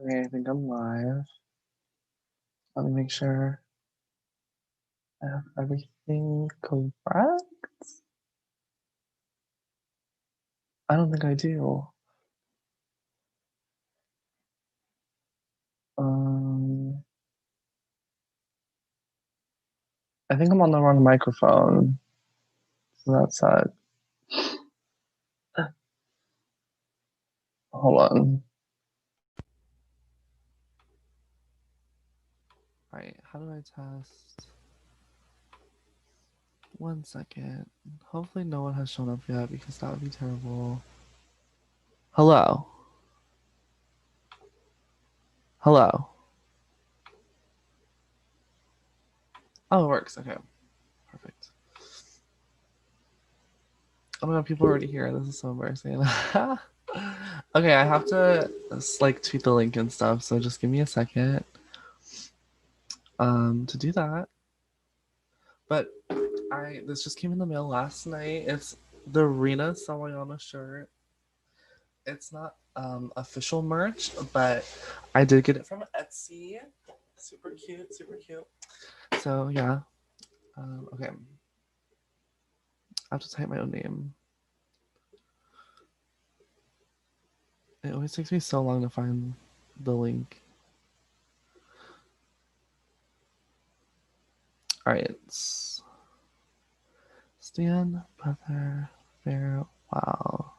Okay, I think I'm live. Let me make sure I have everything correct. I don't think I do. Um, I think I'm on the wrong microphone. So that's sad. Hold on. All right, how do I test? 1 second. Hopefully no one has shown up yet because that would be terrible. Hello. Hello. Oh, it works. Okay. Perfect. Oh my god, people are already here. This is so embarrassing. Okay, I have to like tweet the link and stuff, so just give me a second to do that. But this just came in the mail last night. It's the Rena Sawayama shirt. It's not official merch, but I did get it from Etsy. Super cute, super cute. So yeah. Okay. I have to type my own name. It always takes me so long to find the link. All right. Stan Brother Farewell.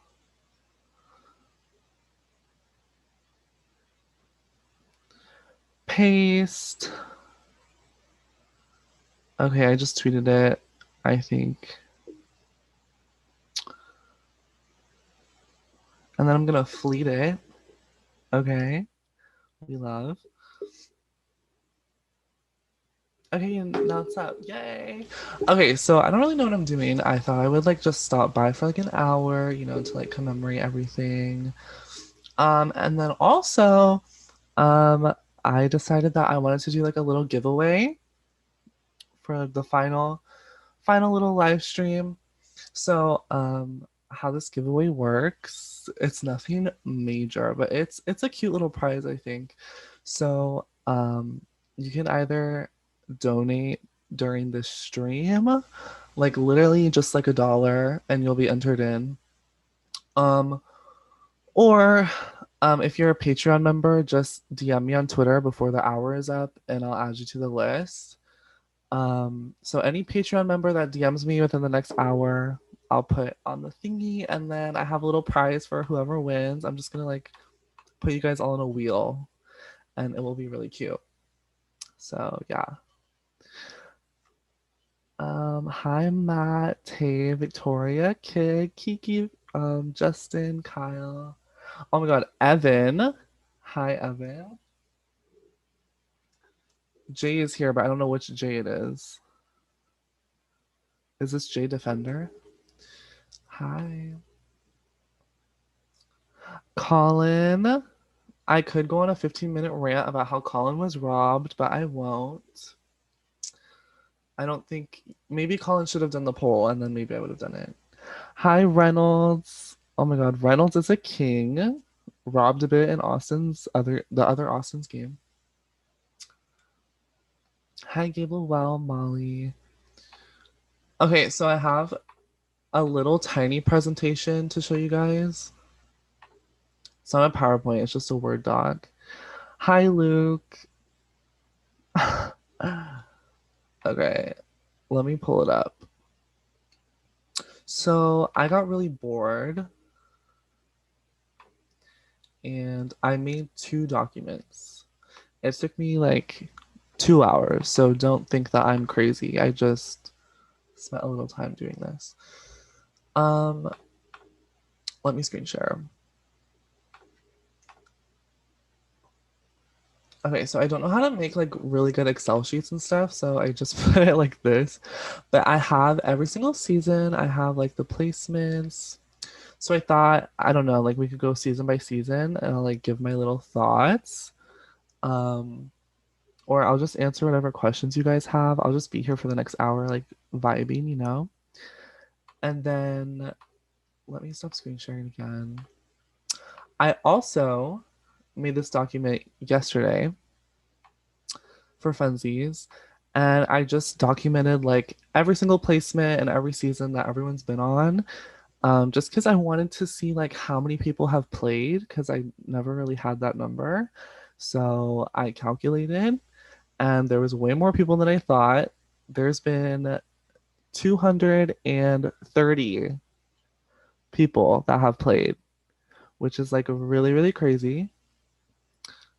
Paste. Okay, I just tweeted it, I think. And then I'm gonna fleet it. Okay. We love. Okay, now it's up. Yay. Okay, so I don't really know what I'm doing. I thought I would like just stop by for like an hour, to like commemorate everything. And then also, I decided that I wanted to do like a little giveaway for the final little live stream. So, how this giveaway works, it's nothing major, but it's a cute little prize, I think. So, you can either donate during the stream, like literally just like $1, and you'll be entered in. Um, or if you're a Patreon member, just DM me on Twitter before the hour is up, and I'll add you to the list. So any Patreon member that DMs me within the next hour, I'll put on the thingy, and then I have a little prize for whoever wins. I'm just gonna like put you guys all in a wheel, and it will be really cute. So yeah. Hi Matt, Tay, Victoria, Kid, Kiki, Justin, Kyle. Oh my god, Evan. Hi Evan. Jay is here, but I don't know which Jay it is. Is this Jay Defender? Hi. Colin. I could go on a 15-minute rant about how Colin was robbed, but I won't. I don't think maybe Colin should have done the poll and then maybe I would have done it. Hi Reynolds. Oh my god, Reynolds is a king. Robbed a bit in the other Austin's game. Hi Gable Well, Molly. Okay, so I have a little tiny presentation to show you guys. It's not a PowerPoint, it's just a Word doc. Hi Luke. Okay, let me pull it up. So I got really bored and I made 2 documents. It took me like 2 hours, so don't think that I'm crazy. I just spent a little time doing this. Um, Let me screen share. Okay, so I don't know how to make like really good Excel sheets and stuff, so I just put it like this. But I have every single season, I have like the placements. So I thought, I don't know, like we could go season by season and I'll like give my little thoughts. Um, or I'll just answer whatever questions you guys have. I'll just be here for the next hour, like vibing. And then let me stop screen sharing again. I also made this document yesterday for funsies, and I just documented like every single placement and every season that everyone's been on. Just because I wanted to see like how many people have played because I never really had that number. So I calculated, and there was way more people than I thought. There's been 230 people that have played, which is like really, really crazy.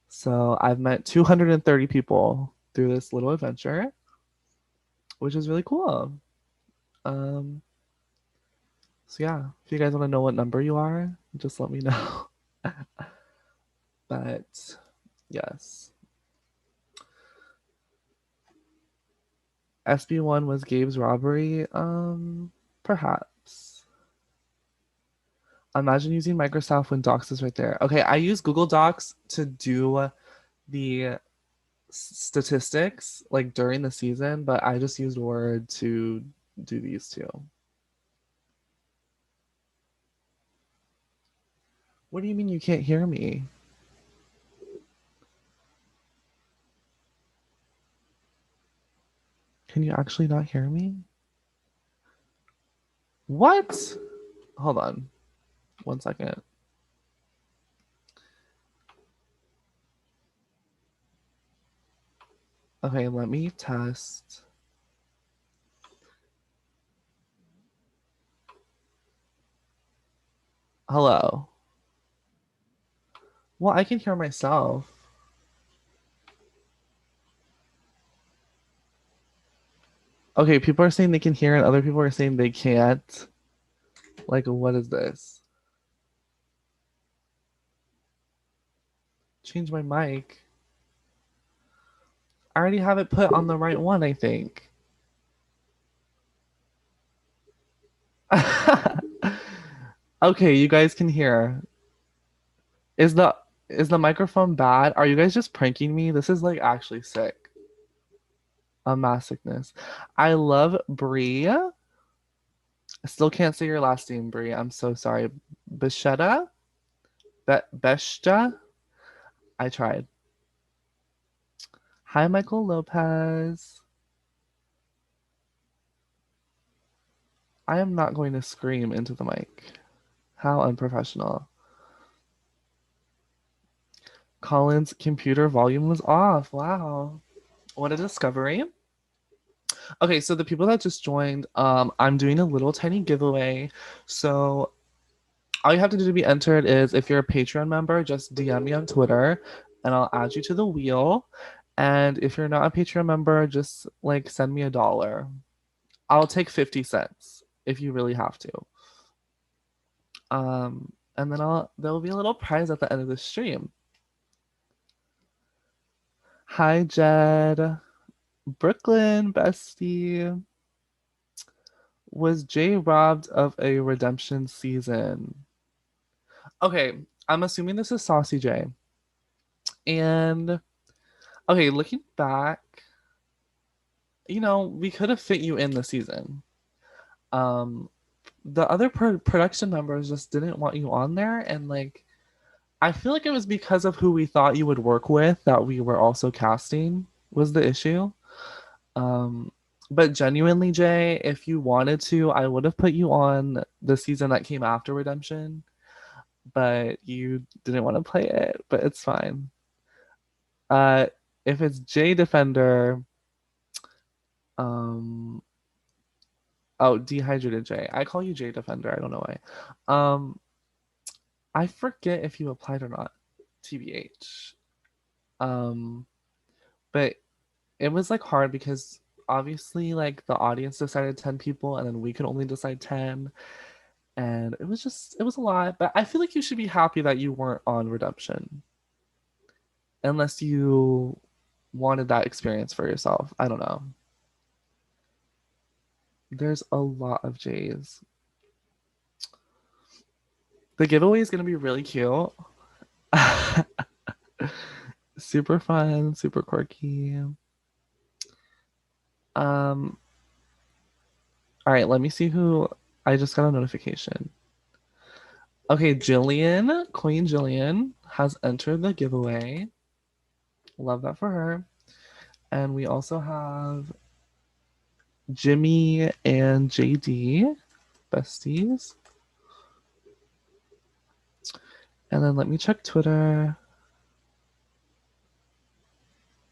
So I've met 230 people through this little adventure, which is really cool. Um, so yeah, if you guys want to know what number you are, just let me know. But yes, SB1 was Gabe's robbery. Perhaps. Imagine using Microsoft when Docs is right there. Okay, I use Google Docs to do the statistics like during the season, but I just used Word to do these two. What do you mean you can't hear me? Can you actually not hear me? What? Hold on. 1 second. Okay, let me test. Hello. Well, I can hear myself. Okay, people are saying they can hear and other people are saying they can't. Like, what is this? Change my mic. I already have it put on the right one, I think. Okay, you guys can hear. Is the microphone bad? Are you guys just pranking me? This is like actually sick. A mass sickness. I love Brie. I still can't say your last name, Brie. I'm so sorry. Beshetta? Beshta? I tried. Hi, Michael Lopez. I am not going to scream into the mic. How unprofessional. Colin's computer volume was off. Wow. What a discovery. Okay, so the people that just joined, I'm doing a little tiny giveaway. So all you have to do to be entered is if you're a Patreon member, just DM me on Twitter and I'll add you to the wheel. And if you're not a Patreon member, just like send me $1. I'll take 50 cents if you really have to. And then there'll be a little prize at the end of the stream. Hi, Jed. Brooklyn, bestie. Was Jay robbed of a redemption season? Okay, I'm assuming this is Saucy J. And okay, looking back, we could have fit you in the season. Um, the other production members just didn't want you on there, and like, I feel like it was because of who we thought you would work with that we were also casting was the issue. Um, but genuinely, Jay, if you wanted to, I would have put you on the season that came after Redemption, but you didn't want to play it, but it's fine. Uh, if it's Jay Defender, um, oh, Dehydrated Jay. I call you Jay Defender. I don't know why. I forget if you applied or not, TBH. Um, but it was like hard because obviously like the audience decided 10 people and then we could only decide 10 and it was a lot, but I feel like you should be happy that you weren't on Redemption unless you wanted that experience for yourself. I don't know. There's a lot of J's. The giveaway is going to be really cute. Super fun, super quirky. Um, all right, let me see who I just got a notification. Okay, Jillian, Queen Jillian. has entered the giveaway. Love that for her. And we also have Jimmy and JD, besties. And then let me check Twitter.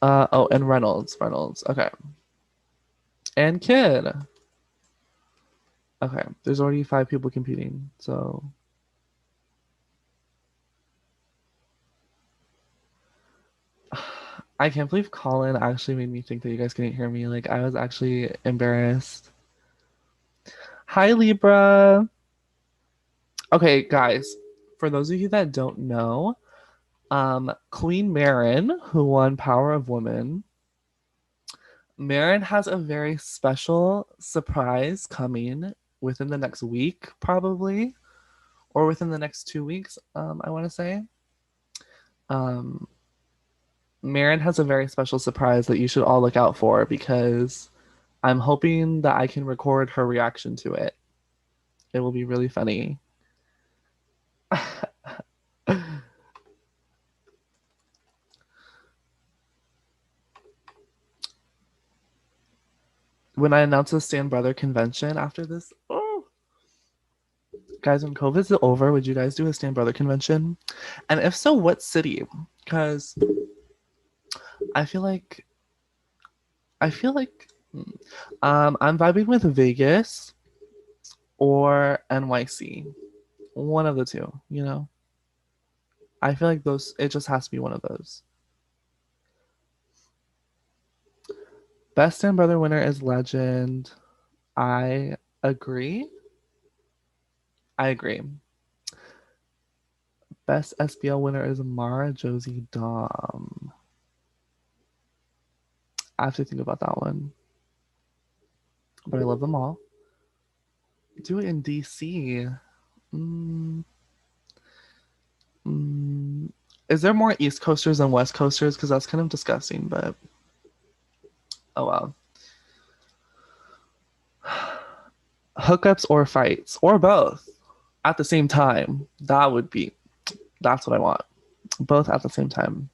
Oh, and Reynolds. Reynolds. Okay. And Kid. Okay. There's already 5 people competing. So I can't believe Colin actually made me think that you guys couldn't hear me. Like I was actually embarrassed. Hi Libra. Okay, guys. For those of you that don't know, Queen Marin, who won Power of Women, Marin has a very special surprise coming within the next week, probably, or within the next 2 weeks. I want to say. Um, Marin has a very special surprise that you should all look out for because I'm hoping that I can record her reaction to it. It will be really funny. When I announce the Stand Brother convention after this, oh, guys, when COVID's over, would you guys do a Stand Brother convention? And if so, what city? Because I feel like I feel like I'm vibing with Vegas or NYC. One of the two, you know? I feel like those it just has to be one of those. Best Stand Brother winner is Legend. I agree. I agree. Best SBL winner is Mara Josie Dom. I have to think about that one. But I love them all. Do it in DC. Mm, mm. Is there more East Coasters than West Coasters? Because that's kind of disgusting, but oh well. Hookups or fights or both at the same time. That's what I want. Both at the same time.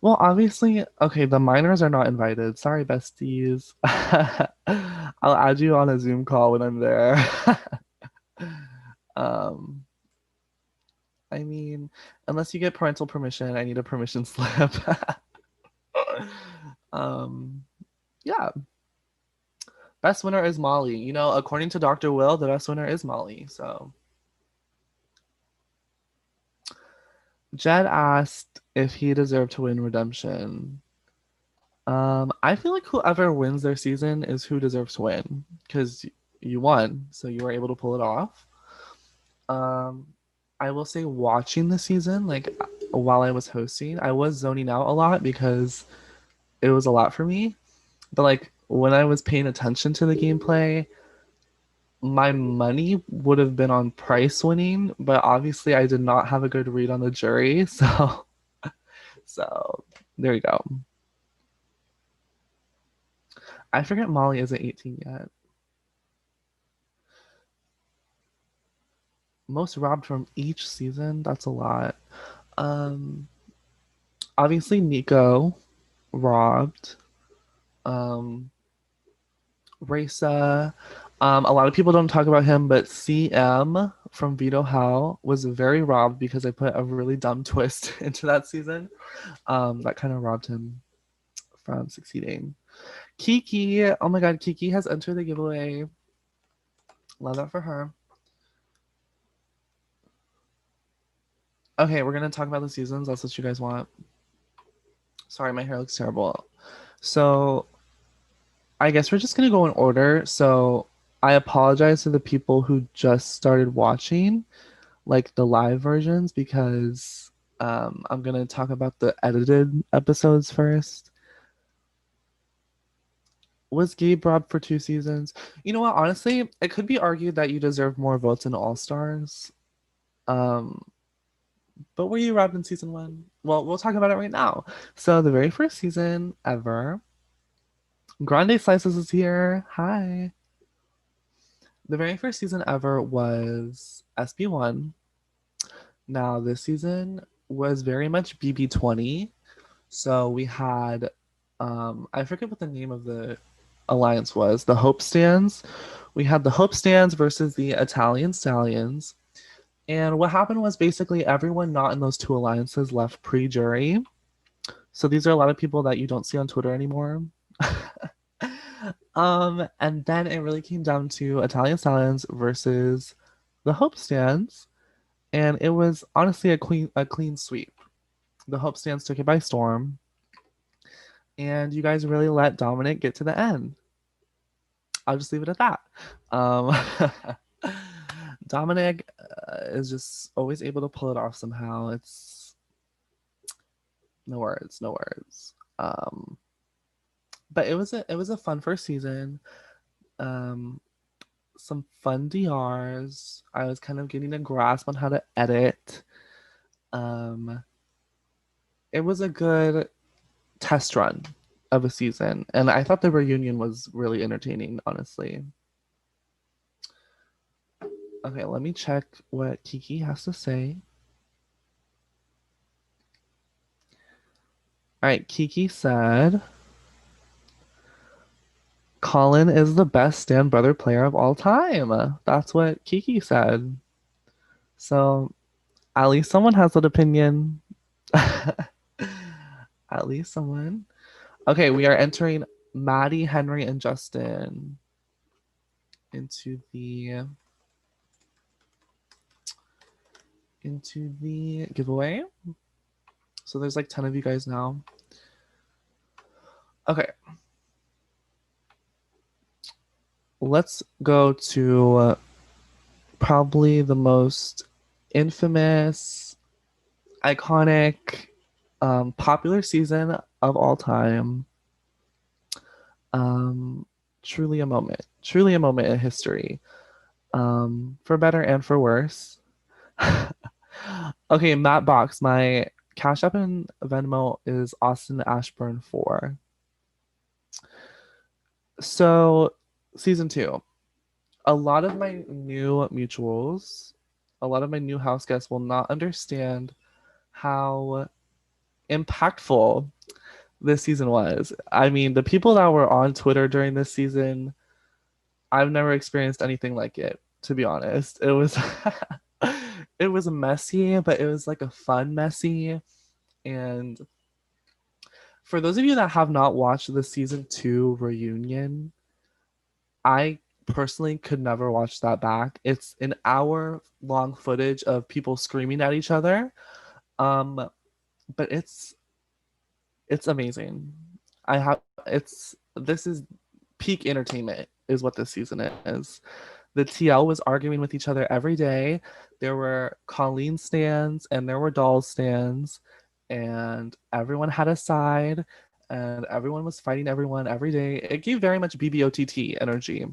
Well, obviously, okay, the minors are not invited. Sorry, besties. I'll add you on a Zoom call when I'm there. um, I mean, unless you get parental permission, I need a permission slip. um, yeah. Best winner is Molly. You know, according to Dr. Will, the best winner is Molly. So Jed asked if he deserved to win redemption. I feel like whoever wins their season is who deserves to win because you won, so you were able to pull it off. Um, I will say watching the season, like while I was hosting, I was zoning out a lot because it was a lot for me. But like when I was paying attention to the gameplay, my money would have been on Price winning, but obviously I did not have a good read on the jury, so so there you go. I forget Molly isn't 18 yet. Most robbed from each season, that's a lot. Um Obviously Nico robbed. Um Raisa. A lot of people don't talk about him, but CM from Vito How was very robbed because I put a really dumb twist into that season. That kind of robbed him from succeeding. Kiki, oh my god, Kiki has entered the giveaway. Love that for her. Okay, we're gonna talk about the seasons. That's what you guys want. Sorry, my hair looks terrible. So I guess we're just gonna go in order. So I apologize to the people who just started watching, like the live versions, because I'm gonna talk about the edited episodes first. Was Gabe robbed for 2 seasons? You know what? Honestly, it could be argued that you deserve more votes in All Stars. Um, but were you robbed in season 1? Well, we'll talk about it right now. So the very first season ever, Grande Slices is here. Hi. The very first season ever was SB1. Now, this season was very much BB20. So we had, I forget what the name of the alliance was, the Hope Stands. We had the Hope Stands versus the Italian Stallions. And what happened was basically everyone not in those two alliances left pre jury. So these are a lot of people that you don't see on Twitter anymore. And then it really came down to Italian Stallions versus the Hope Stands. And it was honestly a clean sweep. The Hope Stands took it by storm. And you guys really let Dominic get to the end. I'll just leave it at that. Um, Dominic is just always able to pull it off somehow. It's no words, no words. But it was a fun first season. Um, some fun DRs. I was kind of getting a grasp on how to edit. Um, it was a good test run of a season, and I thought the reunion was really entertaining, honestly. Okay, let me check what Kiki has to say. All right, Kiki said Colin is the best Stan Brother player of all time. That's what Kiki said. So at least someone has an opinion. At least someone. Okay, we are entering Maddie, Henry, and Justin into the giveaway. So there's like 10 of you guys now. Okay. Let's go to probably the most infamous, iconic, popular season of all time. Um, truly a moment in history, for better and for worse. Okay, Matt Box, my Cash App and Venmo is Austin Ashburn 4. So, season two, a lot of my new mutuals, a lot of my new house guests will not understand how impactful this season was. I mean, the people that were on Twitter during this season, I've never experienced anything like it, to be honest. It was it was messy, but it was like a fun messy. And for those of you that have not watched the season 2 reunion, I personally could never watch that back. It's an hour long footage of people screaming at each other. Um, but it's amazing. I have it's this is peak entertainment is what this season is. The TL was arguing with each other every day. There were Colleen stands and there were doll stands, and everyone had a side, and everyone was fighting everyone every day. It gave very much BBOTT energy.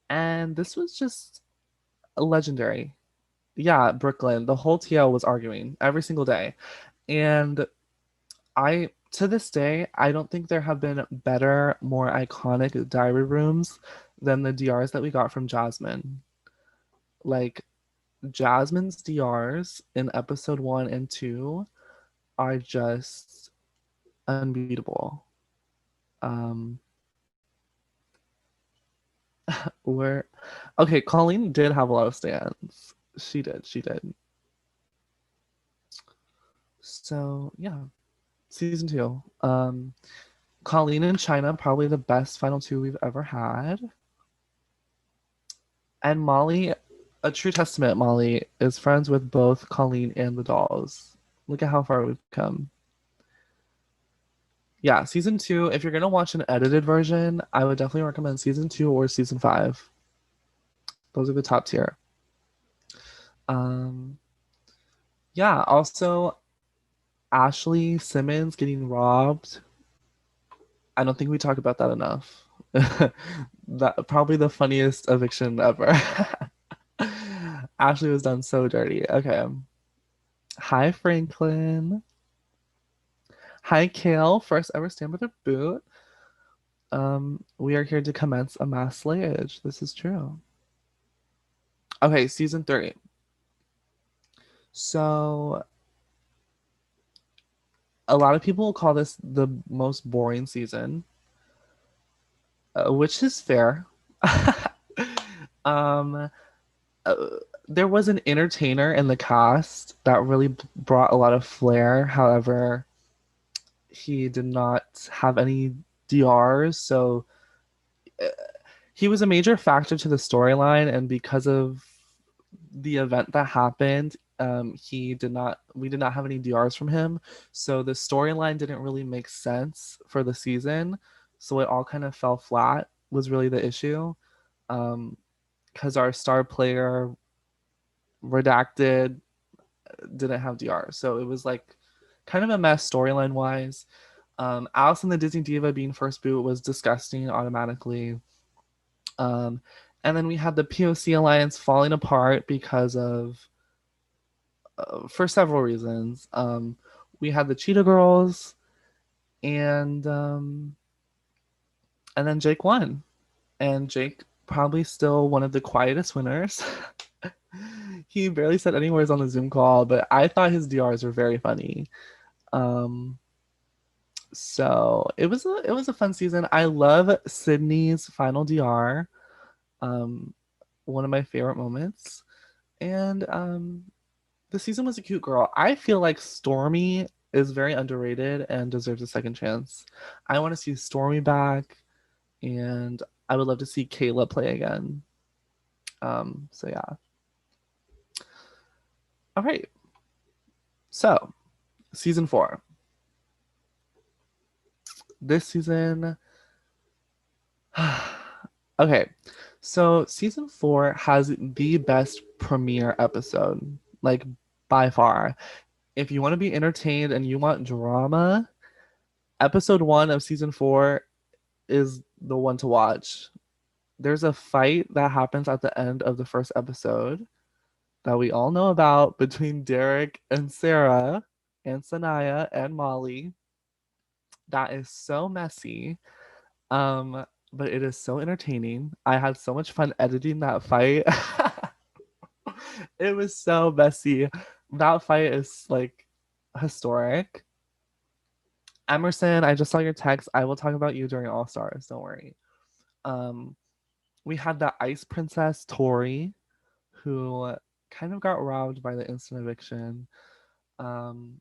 And this was just legendary. Yeah, Brooklyn. The whole TL was arguing every single day. And I to this day, I don't think there have been better, more iconic diary rooms than the DRs that we got from Jasmine. Like Jasmine's DRs in episode 1 and 2 are just unbeatable. Um we're okay, Colleen did have a lot of stands. She did. So yeah, season two. Colleen and China, probably the best final two we've ever had. And Molly, a true testament, Molly is friends with both Colleen and the dolls. Look at how far we've come. Yeah, season two, if you're gonna watch an edited version, I would definitely recommend season two or season five. Those are the top tier. Um, yeah, also Ashley Simmons getting robbed. I don't think we talk about that enough. That probably the funniest eviction ever. Ashley was done so dirty. Okay. Hi, Franklin. Hi, Kale. First ever stand with a boot. We are here to commence a mass slayage. This is true. Okay, season three. So a lot of people call this the most boring season, which is fair. um, uh, there was an entertainer in the cast that really brought a lot of flair. However, he did not have any DRs, so uh, he was a major factor to the storyline, and because of the event that happened, he did not we did not have any DRs from him, so the storyline didn't really make sense for the season, so it all kind of fell flat was really the issue. Because our star player redacted didn't have DR, so it was like kind of a mess storyline wise. Alice and the Disney Diva being first boot was disgusting automatically. Um, and then we had the POC alliance falling apart because of for several reasons. We had the Cheetah Girls, and and then Jake won, and Jake probably still one of the quietest winners. He barely said any words on the Zoom call, but I thought his DRs were very funny. Um, so it was a fun season. I love Sydney's final DR. Um, one of my favorite moments. And the season was a cute girl. I feel like Stormy is very underrated and deserves a second chance. I want to see Stormy back, and I would love to see Kayla play again. So yeah. All right. So season 4. This season. Okay. So season 4 has the best premiere episode, like by far. If you want to be entertained and you want drama, episode 1 of season 4 is the one to watch. There's a fight that happens at the end of the first episode that we all know about between Derek and Sarah and Sanaya and Molly. That is so messy. But it is so entertaining. I had so much fun editing that fight. It was so messy. That fight is like historic. Emerson, I just saw your text. I will talk about you during All Stars. Don't worry. Um, we had the Ice Princess Tori, who kind of got robbed by the instant eviction. Um,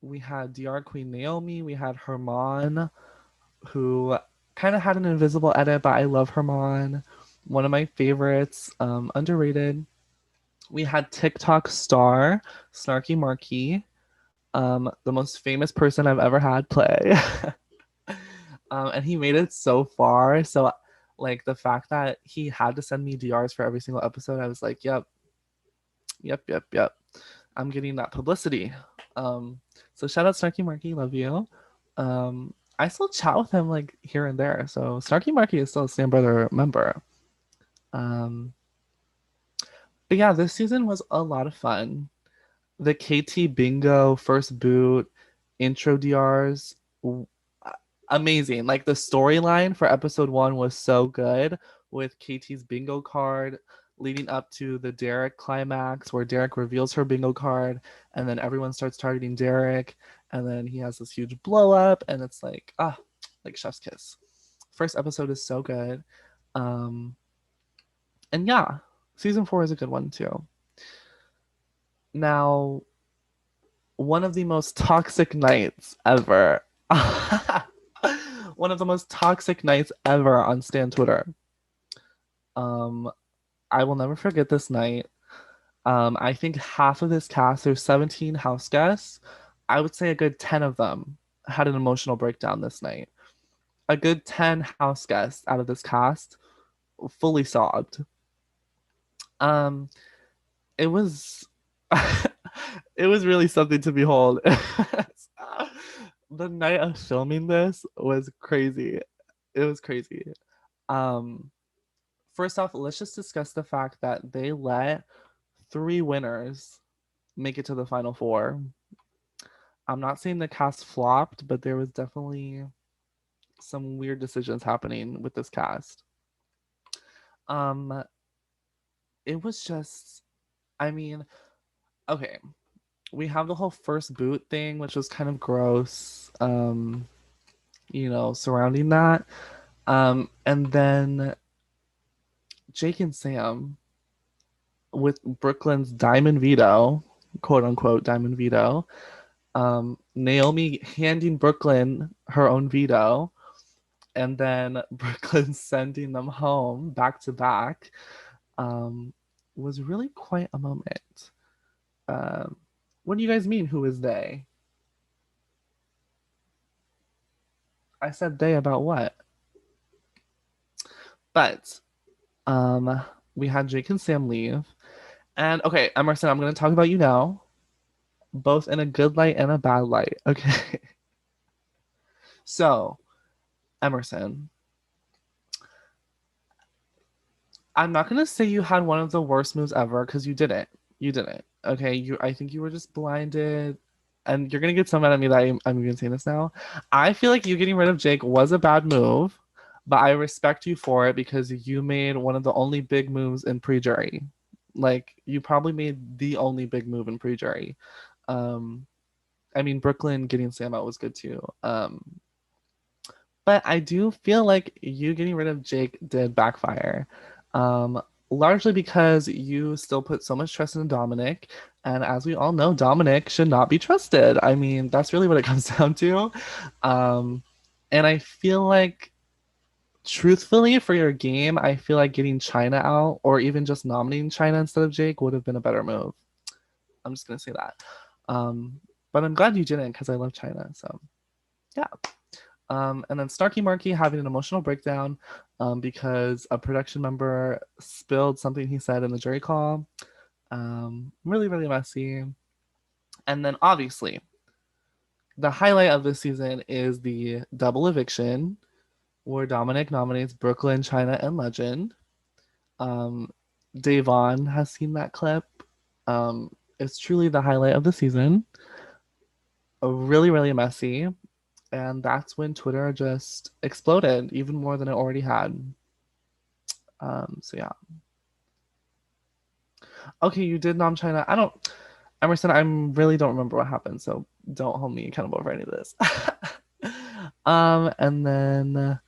we had DR Queen Naomi. We had Herman, who kind of had an invisible edit, but I love Herman. One of my favorites, underrated. We had TikTok star Snarky Marky, the most famous person I've ever had play. And he made it so far. So, like, the fact that he had to send me DRs for every single episode, I was like, yep, yep, yep, yep. I'm getting that publicity. So shout out Snarky Marky, love you. I still chat with him like here and there. So Snarky Marky is still a Stan Brother member. Um, but yeah, this season was a lot of fun. The KT Bingo first boot intro DRs, amazing. Like the storyline for episode 1 was so good with KT's bingo card leading up to the Derek climax where Derek reveals her bingo card and then everyone starts targeting Derek and then he has this huge blow up and it's like chef's kiss. First episode is so good. Um and yeah, season 4 is a good one too. Now, one of the most toxic nights ever. One of the most toxic nights ever on Stan Twitter. Um, I will never forget this night. I think half of this cast, there's 17 house guests. I would say a good 10 of them had an emotional breakdown this night. A good 10 house guests out of this cast fully sobbed. Um, it was it was really something to behold. The night of filming this was crazy. It was crazy. Um, First off, let's just discuss the fact that they let 3 winners make it to the final 4. I'm not saying the cast flopped, but there was definitely some weird decisions happening with this cast. Um, it was just, I mean, Okay, we have the whole first boot thing, which was kind of gross. Surrounding that. And then Jake and Sam with Brooklyn's Diamond Veto, quote unquote Diamond Veto. Naomi handing Brooklyn her own veto, and then Brooklyn sending them home back to back, um, was really quite a moment. Um, what do you guys mean? Who is they? I said they about what? But um, we had Jake and Sam leave, and okay, Emerson, I'm going to talk about you now, both in a good light and a bad light. Okay, so Emerson, I'm not gonna say you had one of the worst moves ever because you didn't. You didn't. Okay. I think you were just blinded, and you're gonna get so mad at me that I'm even saying this now. I feel like you getting rid of Jake was a bad move, but I respect you for it because you made one of the only big moves in pre-jury. Like you probably made the only big move in pre-jury. Um, I mean Brooklyn getting Sam out was good too. But I do feel like you getting rid of Jake did backfire. Um, Largely because you still put so much trust in Dominic. And as we all know, Dominic should not be trusted. I mean, that's really what it comes down to. Um, and I feel like, truthfully, for your game, I feel like getting China out or even just nominating China instead of Jake would have been a better move. I'm just going to say that. Um, but I'm glad you didn't because I love China. So, yeah. And then Snarky Marky having an emotional breakdown because a production member spilled something he said in the jury call. Really, really messy. And then obviously, the highlight of this season is the double eviction where Dominic nominates Brooklyn, China, and Legend. Um, Davon has seen that clip. It's truly the highlight of the season. Really, really messy. And that's when Twitter just exploded even more than it already had. So yeah. Okay, you did Nom China. I don't Emerson, I really don't remember what happened, so don't hold me accountable for any of this. And then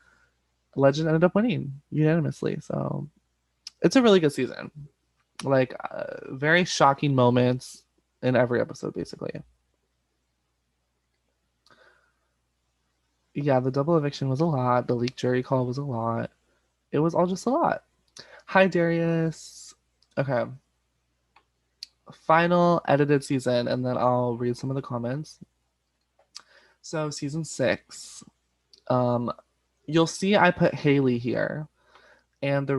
Legend ended up winning unanimously. So it's a really good season. Like very shocking moments in every episode, basically. Yeah, the double eviction was a lot. The leaked jury call was a lot. It was all just a lot. Hi, Darius. Okay, final edited season, and then I'll read some of the comments. So season 6, um, you'll see I put Haley here, and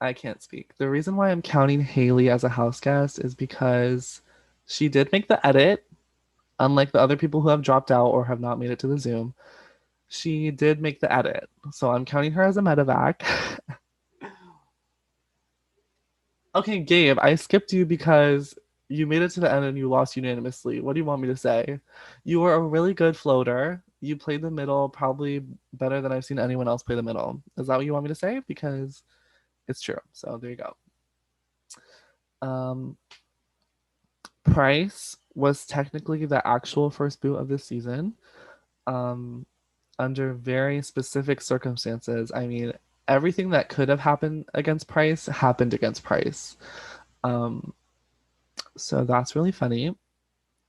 I can't speak. The reason why I'm counting Haley as a house guest is because she did make the edit, unlike the other people who have dropped out or have not made it to the Zoom. She did make the edit, so I'm counting her as a medevac. Okay, Gabe, I skipped you because you made it to the end and you lost unanimously. What do you want me to say? You were a really good floater. You played the middle probably better than I've seen anyone else play the middle. Is that what you want me to say? Because it's true. So there you go. Um, Price was technically the actual first boot of this season. Um, Under very specific circumstances. I mean, everything that could have happened against Price happened against Price. Um, so that's really funny.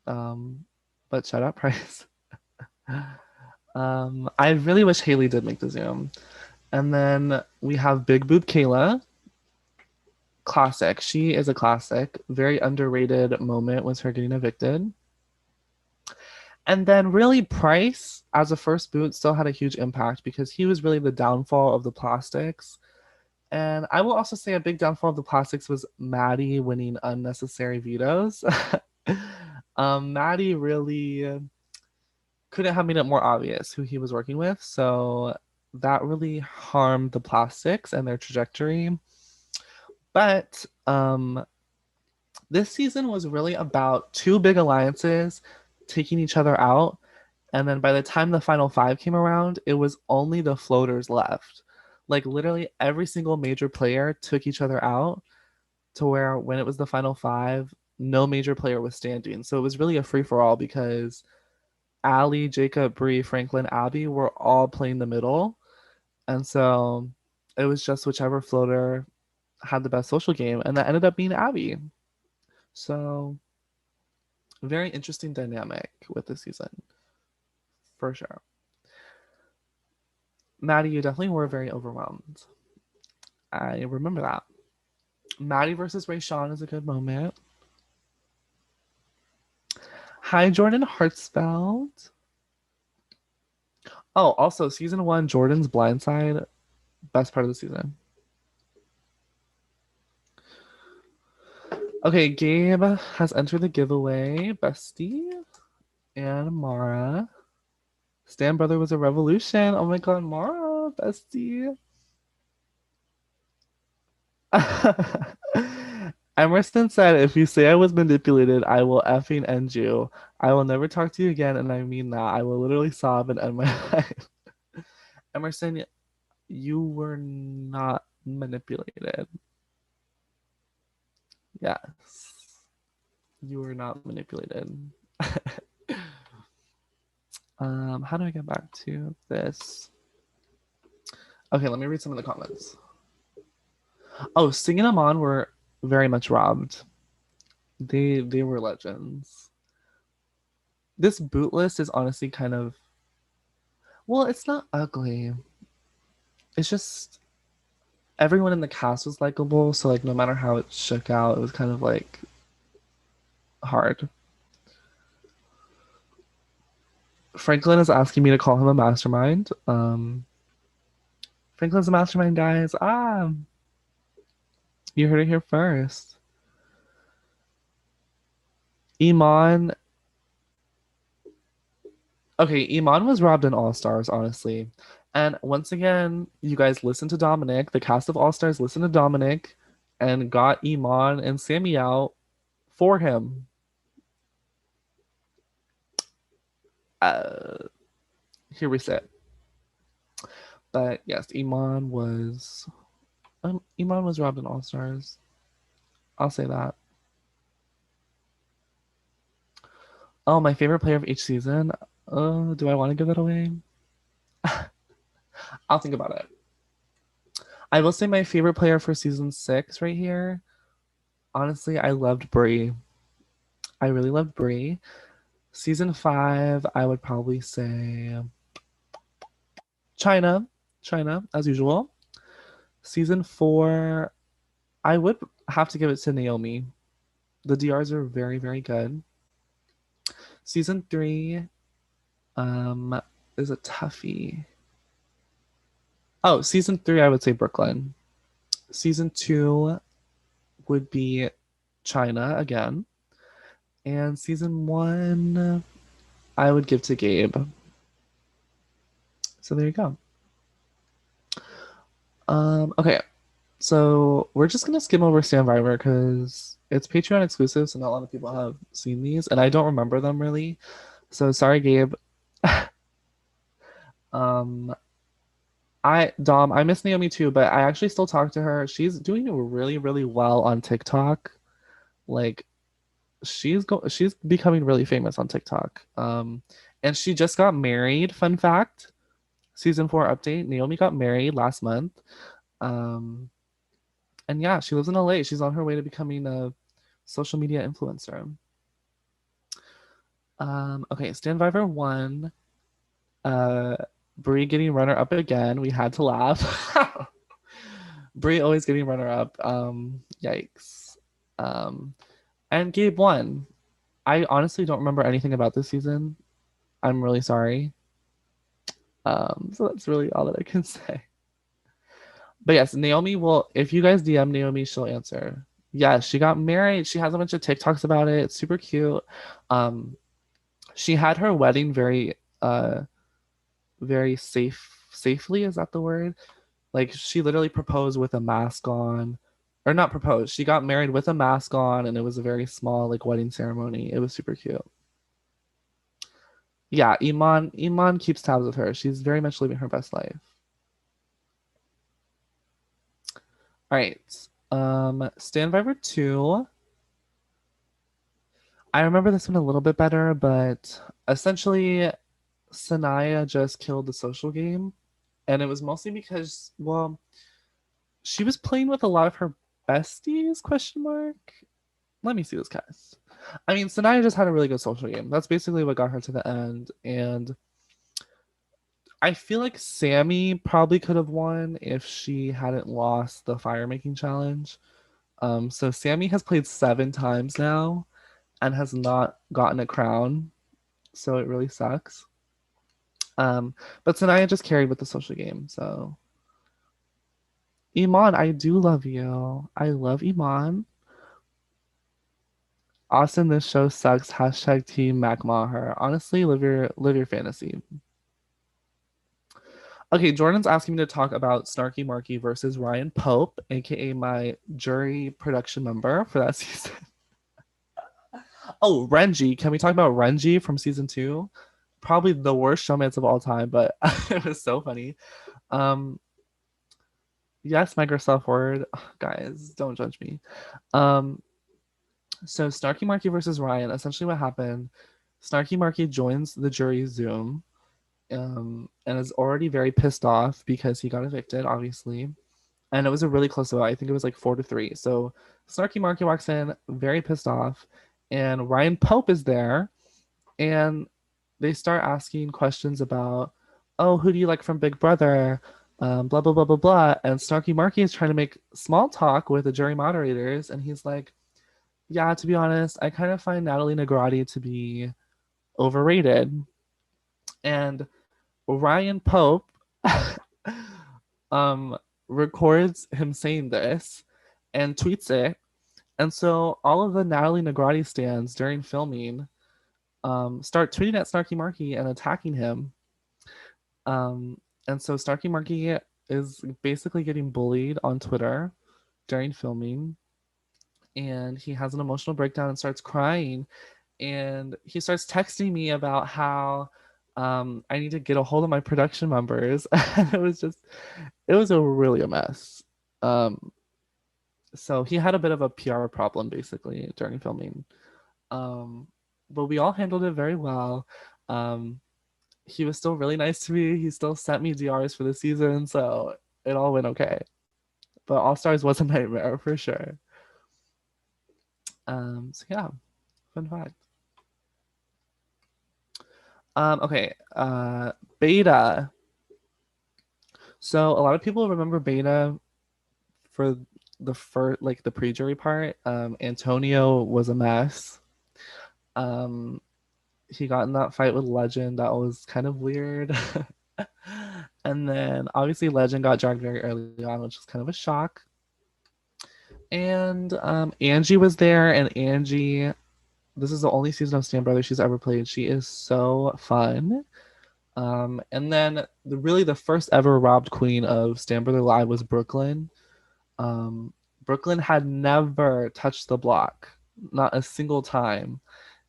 Um, but shout out Price. I really wish Haley did make the Zoom. And then we have Big Boob Kayla. Classic. She is a classic. Very underrated moment was her getting evicted. And then really Price as a first boot still had a huge impact because he was really the downfall of the plastics. And I will also say a big downfall of the plastics was Maddie winning unnecessary vetoes. Maddie really couldn't have made it more obvious who he was working with. So that really harmed the plastics and their trajectory. But this season was really about two big alliances taking each other out. And then by the time the final 5 came around, it was only the floaters left. Like literally every single major player took each other out to where when it was the final 5, no major player was standing. So it was really a free for all because Ali, Jacob, Bree, Franklin, Abby were all playing the middle. And so it was just whichever floater had the best social game, and that ended up being Abby. So very interesting dynamic with this season, for sure. Maddie, you definitely were very overwhelmed. I remember that. Maddie versus Ray Sean is a good moment. Hi, Jordan Hartsfeld. Oh, also season one, Jordan's Blindside, best part of the season. Okay, Gabe has entered the giveaway. Bestie and Mara. Stan Brother was a revolution. Oh my god, Mara, bestie. Emerson said, if you say I was manipulated, I will effing end you. I will never talk to you again, and I mean that. I will literally sob and end my life. Emerson, you were not manipulated. Yes, you were not manipulated. How do I get back to this? Okay, let me read some of the comments. Oh, Sing and Amon were very much robbed. They were legends. This boot list is honestly kind of, well, it's not ugly. It's just everyone in the cast was likable, so like no matter how it shook out, it was kind of like hard. Franklin is asking me to call him a mastermind. Franklin's a mastermind, guys. You heard it here first. Iman. Okay, Iman was robbed in All Stars, honestly. And once again, you guys listen to Dominic. The cast of All Stars listened to Dominic and got Iman and Sammy out for him. Uh, Here we sit. But yes, Iman was robbed in All Stars. I'll say that. Oh, my favorite player of each season. Do I want to give that away? I'll think about it. I will say my favorite player for season 6 right here. Honestly, I loved Brie. I really loved Brie. Season 5, I would probably say China. China, as usual. Season 4, I would have to give it to Naomi. The DRs are very, very good. Season 3, um, is a toughie. Oh, season 3, I would say Brooklyn. Season 2 would be China again. And season 1, I would give to Gabe. So there you go. Okay. So we're just gonna skim over Survivor because it's Patreon exclusive, so not a lot of people have seen these, and I don't remember them really. So sorry, Gabe. um, I miss Naomi too, but I actually still talk to her. She's doing really, really well on TikTok. Like she's becoming really famous on TikTok. And she just got married. Fun fact, season 4 update. Naomi got married last month. Um, and yeah, she lives in LA. She's on her way to becoming a social media influencer. Okay, Stand Survivor 1. Uh, Brie getting runner up again. We had to laugh. Brie always getting runner up. Yikes. Um, and Gabe won. I honestly don't remember anything about this season. I'm really sorry. So that's really all that I can say. But yes, Naomi will, if you guys DM Naomi, she'll answer. Yes, she got married. She has a bunch of TikToks about it. It's super cute. Um, she had her wedding very safely, is that the word? Like she literally proposed with a mask on. Or not proposed. She got married with a mask on and it was a very small like wedding ceremony. It was super cute. Yeah, Iman keeps tabs with her. She's very much living her best life. All right. Stand Survivor 2. I remember this one a little bit better, but essentially, Sanaya just killed the social game, and it was mostly because, well, she was playing with a lot of her besties? Question mark. Let me see this cast. I mean, Sanaya just had a really good social game. That's basically what got her to the end, and I feel like Sammy probably could have won if she hadn't lost the fire making challenge. So Sammy has played 7 times now and has not gotten a crown, so it really sucks. But Sanaya just carried with the social game. So Iman, I do love you. I love Iman. Austin, this show sucks. Hashtag Team MacMaher. Honestly, live your fantasy. Okay, Jordan's asking me to talk about Snarky Marky versus Ryan Pope, aka my jury production member for that season. Oh, Renji. Can we talk about Renji from season 2? Probably the worst showmance of all time, but it was so funny. Um, yes, Microsoft Word. Ugh, guys, don't judge me. Um, so Snarky Marky versus Ryan. Essentially, what happened? Snarky Marky joins the jury Zoom, and is already very pissed off because he got evicted, obviously. And it was a really close vote. I think it was like 4-3. So Snarky Marky walks in, very pissed off, and Ryan Pope is there, and they start asking questions about, oh, who do you like from Big Brother? Blah blah blah blah blah. And Snarky Marky is trying to make small talk with the jury moderators, and he's like, yeah, to be honest, I kind of find Natalie Negrotti to be overrated. And Ryan Pope um records him saying this and tweets it. And so all of the Natalie Negrotti stands during filming start tweeting at Snarky Marky and attacking him. And so Snarky Marky is basically getting bullied on Twitter during filming. And he has an emotional breakdown and starts crying. And he starts texting me about how I need to get a hold of my production members. And it was a really a mess. Um, so he had a bit of a PR problem basically during filming. Um, but we all handled it very well. Um, he was still really nice to me. He still sent me DRs for the season, so it all went okay. But All Stars was a nightmare for sure. So yeah, fun fact. Okay, Beta. So a lot of people remember Beta for the first, like the pre-jury part. Antonio was a mess. Um, he got in that fight with Legend. That was kind of weird. And then obviously Legend got dragged very early on, which was kind of a shock. And Angie was there, and Angie, this is the only season of Stan Brothers she's ever played. She is so fun. And then really the first ever robbed queen of Stan Brother Live was Brooklyn. Brooklyn had never touched the block, not a single time,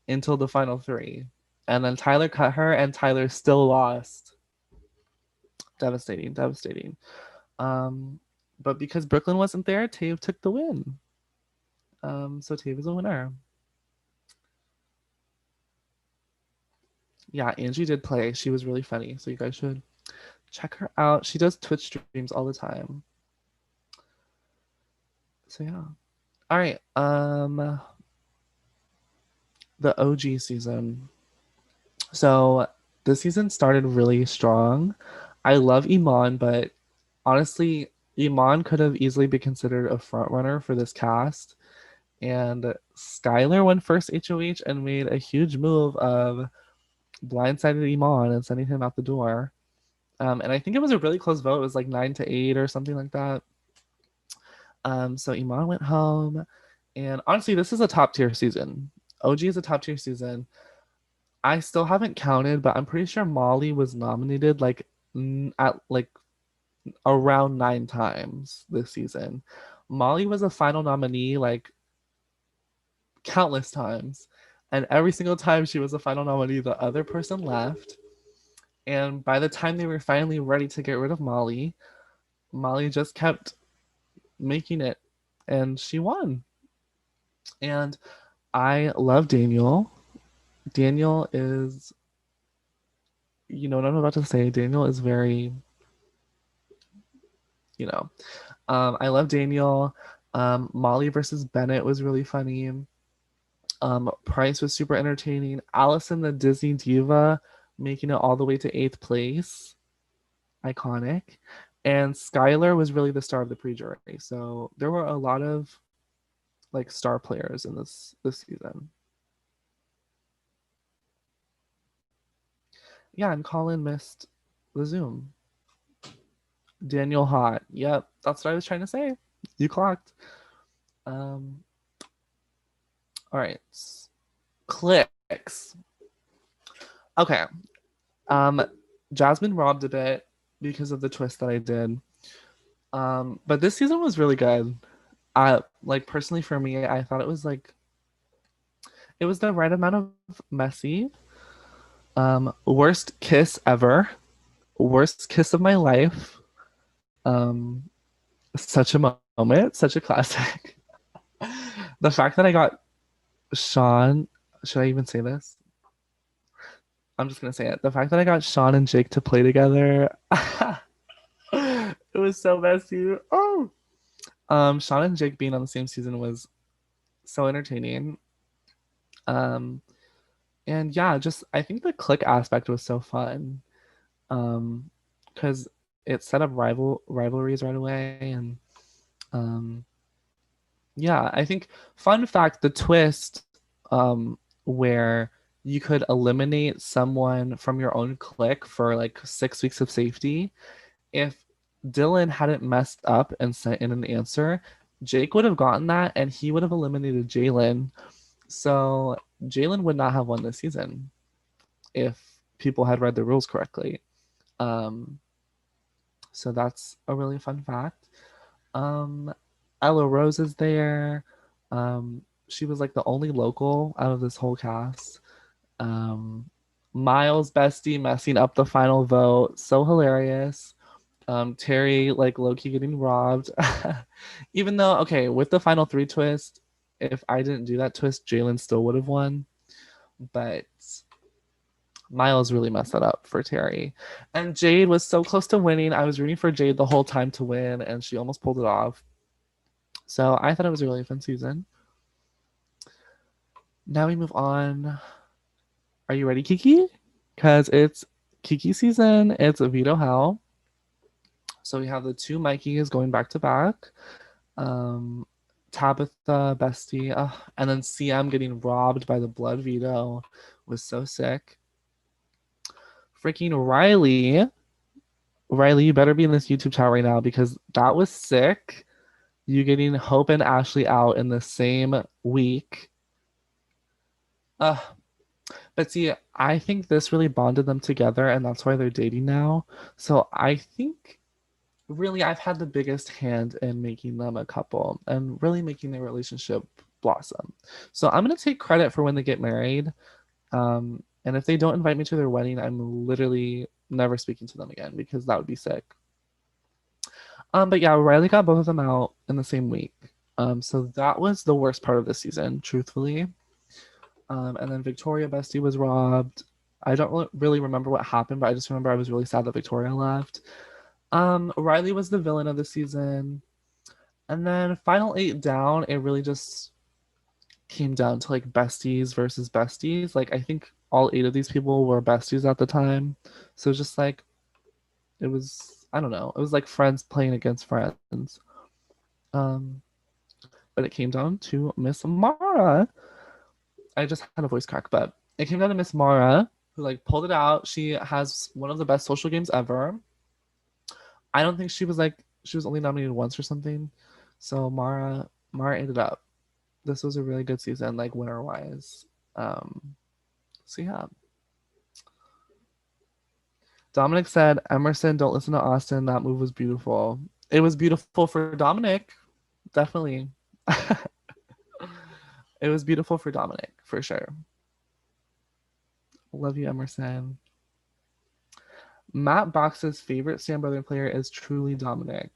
until the final 3. And then Tyler cut her, and Tyler still lost. Devastating, devastating. But because Brooklyn wasn't there, Tave took the win. So Tave is a winner. Yeah, Angie did play. She was really funny. So you guys should check her out. She does Twitch streams all the time. So yeah. All right. The OG season. So this season started really strong. I love Iman, but honestly, Iman could have easily been considered a front runner for this cast. And Skylar won first HOH and made a huge move of blindsided Iman and sending him out the door. And I think it was a really close vote. It was like 9-8 or something like that. So Iman went home. And honestly, this is a top tier season. OG is a top tier season. I still haven't counted, but I'm pretty sure Molly was nominated like at like around 9 times this season. Molly was a final nominee like countless times. And every single time she was a final nominee, the other person left. And by the time they were finally ready to get rid of Molly, Molly just kept making it and she won. And I love Daniel. Daniel is, you know what I'm about to say. Daniel is very, you know, I love Daniel. Molly versus Bennett was really funny. Price was super entertaining. Allison, the Disney diva, making it all the way to eighth place, iconic. And Skylar was really the star of the pre-jury. So there were a lot of like star players in this season. Yeah, and Colin missed the Zoom. Daniel Hot. Yep, that's what I was trying to say. You clocked. Um, all right. Clicks. Okay. Um, Jasmine robbed a bit because of the twist that I did. But this season was really good. I like personally for me, I thought it was like it was the right amount of messy. Worst kiss ever. Worst kiss of my life. Um, such a moment, such a classic. The fact that I got Sean, should I even say this? I'm just gonna say it. The fact that I got Sean and Jake to play together, it was so messy. Oh, Sean and Jake being on the same season was so entertaining. Um, and yeah, just I think the click aspect was so fun. Because it set up rivalries right away, and um, yeah, I think fun fact, the twist, where you could eliminate someone from your own clique for like 6 weeks of safety. If Dylan hadn't messed up and sent in an answer, Jake would have gotten that and he would have eliminated Jalen. So Jalen would not have won this season if people had read the rules correctly. Um, so that's a really fun fact. Um, Ella Rose is there. She was like the only local out of this whole cast. Um, Miles bestie messing up the final vote. So hilarious. Terry like low-key getting robbed. Even though, okay, with the final three twist, if I didn't do that twist, Jalen still would have won. But Miles really messed that up for Terry. And Jade was so close to winning. I was rooting for Jade the whole time to win, and she almost pulled it off. So I thought it was a really fun season. Now we move on. Are you ready, Kiki? Because it's Kiki season. It's a veto hell. So we have the two Mikeys going back to back. Um, Tabitha, Bestie, and then CM getting robbed by the blood veto was so sick. Freaking Riley. Riley, you better be in this YouTube chat right now because that was sick. You getting Hope and Ashley out in the same week. Uh, but see, I think this really bonded them together, and that's why they're dating now. So I think really I've had the biggest hand in making them a couple and really making their relationship blossom. So I'm gonna take credit for when they get married. And if they don't invite me to their wedding, I'm literally never speaking to them again because that would be sick. But yeah, Riley got both of them out in the same week. So that was the worst part of the season, truthfully. And then Victoria Bestie was robbed. I don't really remember what happened, but I just remember I was really sad that Victoria left. Riley was the villain of the season. And then final eight down, it really just came down to like besties versus besties. Like I think all eight of these people were besties at the time. So just like it was I don't know, it was like friends playing against friends. Um, but it came down to Miss Mara. I just had a voice crack, but it came down to Miss Mara, who like pulled it out. She has one of the best social games ever. I don't think she was only nominated once or something. So Mara ended up. This was a really good season, like winner wise. So yeah. Dominic said, Emerson, don't listen to Austin. That move was beautiful. It was beautiful for Dominic. Definitely. It was beautiful for Dominic, for sure. Love you, Emerson. Matt Box's favorite Sam Brother player is truly Dominic.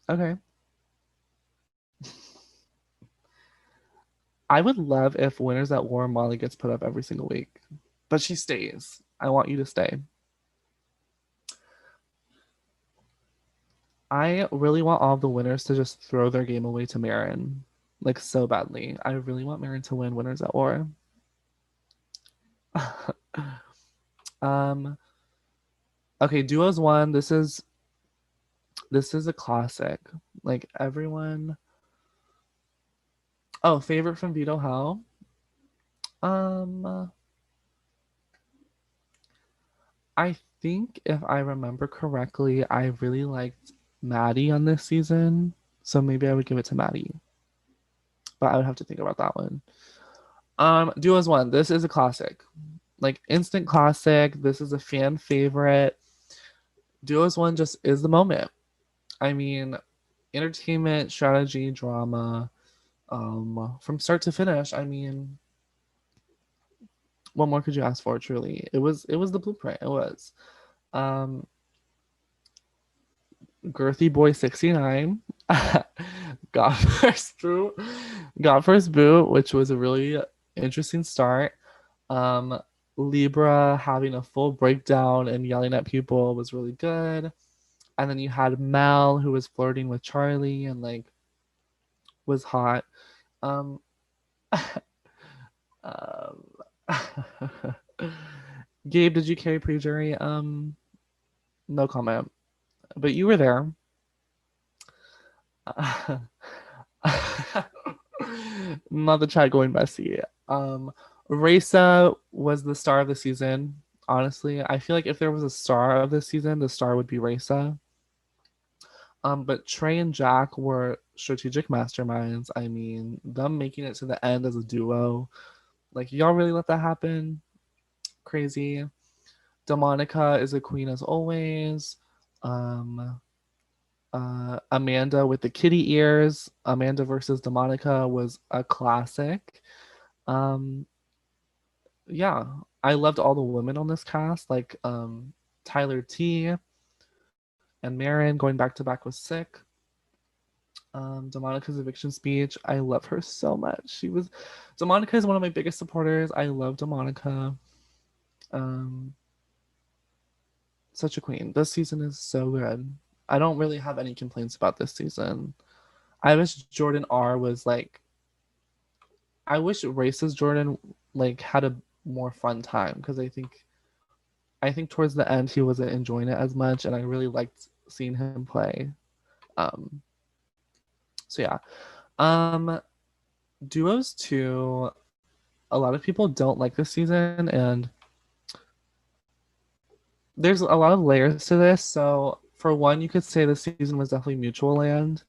Okay. I would love if Winners at War Molly gets put up every single week, but she stays. I want you to stay. I really want all the winners to just throw their game away to Marin, like so badly. I really want Marin to win Winners at War. um, okay, duos one. This is a classic. Like everyone. Oh, favorite from Veto Hell. Um, I think if I remember correctly, I really liked Maddie on this season, so maybe I would give it to Maddie. But I would have to think about that one. Duos one. This is a classic, like instant classic. This is a fan favorite. Duos one just is the moment. I mean, entertainment, strategy, drama, from start to finish. I mean, what more could you ask for? Truly, it was the blueprint. It was. Um, Girthy Boy 69 got first boot, got first boot, which was a really interesting start. Um, Libra having a full breakdown and yelling at people was really good. And then you had Mel who was flirting with Charlie and like was hot. Um, um Gabe, did you carry pre-jury? No comment. But you were there. Not the chat going messy. Raisa was the star of the season. Honestly, I feel like if there was a star of the season, the star would be Raisa. But Trey and Jack were strategic masterminds. I mean, them making it to the end as a duo, like y'all really let that happen? Crazy. Demonica is a queen as always. Um, Amanda with the kitty ears. Amanda versus Demonica was a classic. Um, yeah, I loved all the women on this cast, like Tyler T and Marin going back to back was sick. Demonica's eviction speech, I love her so much. Demonica is one of my biggest supporters. I love Demonica. Um, Such a queen. This season is so good. I don't really have any complaints about this season. I wish Jordan R was like I wish Race's Jordan like had a more fun time because I think towards the end he wasn't enjoying it as much and I really liked seeing him play. Um so yeah. Um Duos 2, a lot of people don't like this season and there's a lot of layers to this. So for one, you could say the season was definitely mutual land.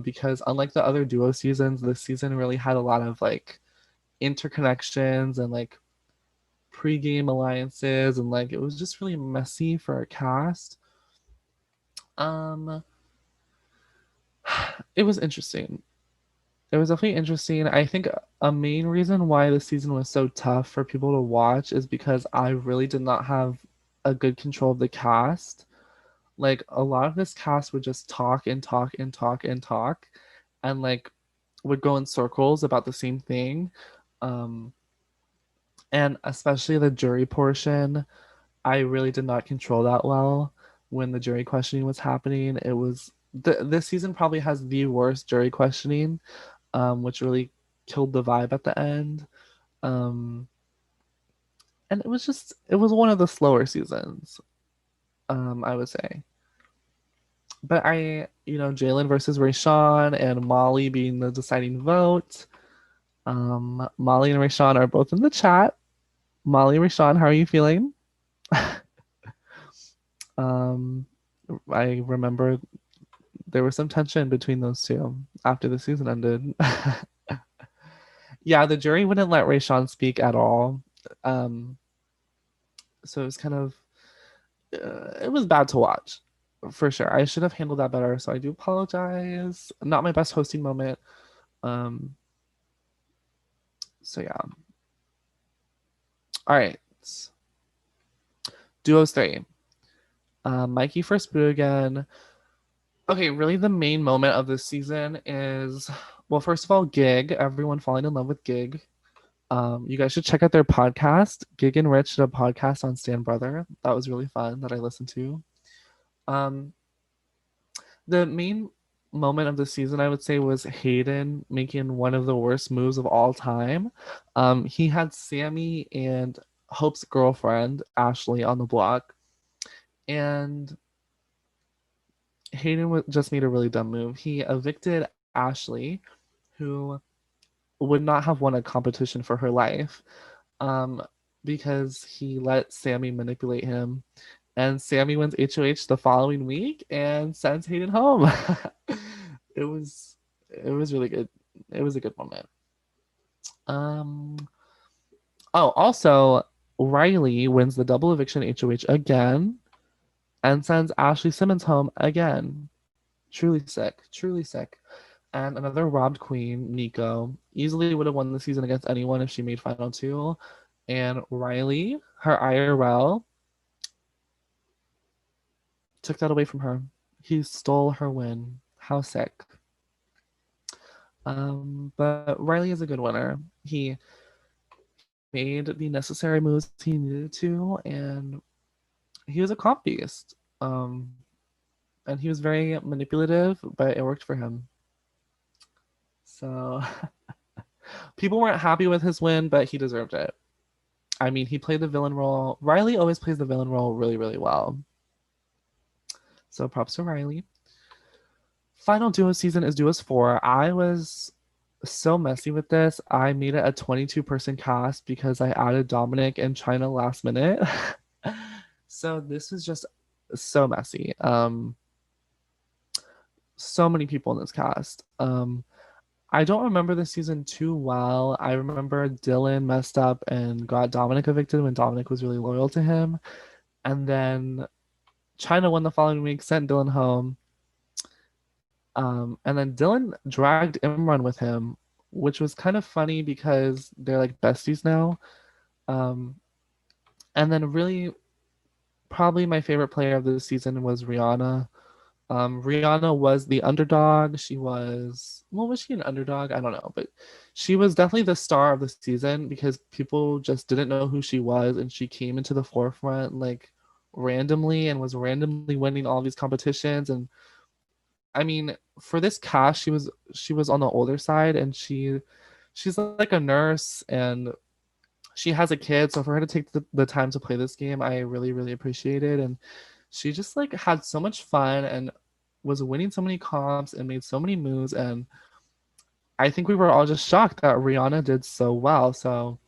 Because unlike the other duo seasons, this season really had a lot of like interconnections and like pre-game alliances and like it was just really messy for our cast. Um it was interesting. It was definitely interesting. I think a main reason why the season was so tough for people to watch is because I really did not have a good control of the cast. Like a lot of this cast would just talk and talk and talk and talk and like would go in circles about the same thing. Um and especially the jury portion, I really did not control that well when the jury questioning was happening. This season probably has the worst jury questioning, which really killed the vibe at the end. Um, and it was one of the slower seasons, I would say. But Jalen versus Rayshawn and Molly being the deciding vote. Molly and Rayshawn are both in the chat. Molly and Rayshawn, how are you feeling? um, I remember there was some tension between those two after the season ended. Yeah, the jury wouldn't let Rayshawn speak at all. Um, so it was kind of it was bad to watch for sure. I should have handled that better, so I do apologize. Not my best hosting moment. Um, so yeah. All right. Duos 3. Mikey first boot again. Okay, really the main moment of this season is Well, first of all, Gig, everyone falling in love with Gig. You guys should check out their podcast. Gig and Rich did a podcast on Stan Brother. That was really fun that I listened to. Um, the main moment of the season, I would say, was Hayden making one of the worst moves of all time. He had Sammy and Hope's girlfriend, Ashley, on the block, and Hayden just made a really dumb move. He evicted Ashley, who would not have won a competition for her life, um, because he let Sammy manipulate him. And Sammy wins HOH the following week and sends Hayden home. it was it was really good. It was a good moment. Um oh, also Riley wins the double eviction HOH again and sends Ashley Simmons home again. Truly sick. Truly sick. And another robbed queen, Nico, easily would have won the season against anyone if she made final two. And Riley, her IRL, took that away from her. He stole her win. How sick. But Riley is a good winner. He made the necessary moves he needed to, and he was a comp beast. And he was very manipulative, but it worked for him. So people weren't happy with his win, but he deserved it. I mean, he played the villain role. Riley always plays the villain role really, really well. So props to Riley. Final duo season is duos 4. I was so messy with this. I made it a 22-person cast because I added Dominic and China last minute. So this was just so messy. So many people in this cast. I don't remember the season too well. I remember Dylan messed up and got Dominic evicted when Dominic was really loyal to him. And then China won the following week, sent Dylan home. And then Dylan dragged Imran with him, which was kind of funny because they're like besties now. Um, and then really, probably my favorite player of the season was Rihanna. Rihanna was the underdog. She was, well, was she an underdog? I don't know, but she was definitely the star of the season because people just didn't know who she was, and she came into the forefront like randomly and was randomly winning all these competitions. And I mean, for this cast, she was on the older side, and she's like a nurse, and she has a kid. So for her to take the time to play this game, I really, really appreciate it. And she just like had so much fun and was winning so many comps and made so many moves. And I think we were all just shocked that Rihanna did so well. So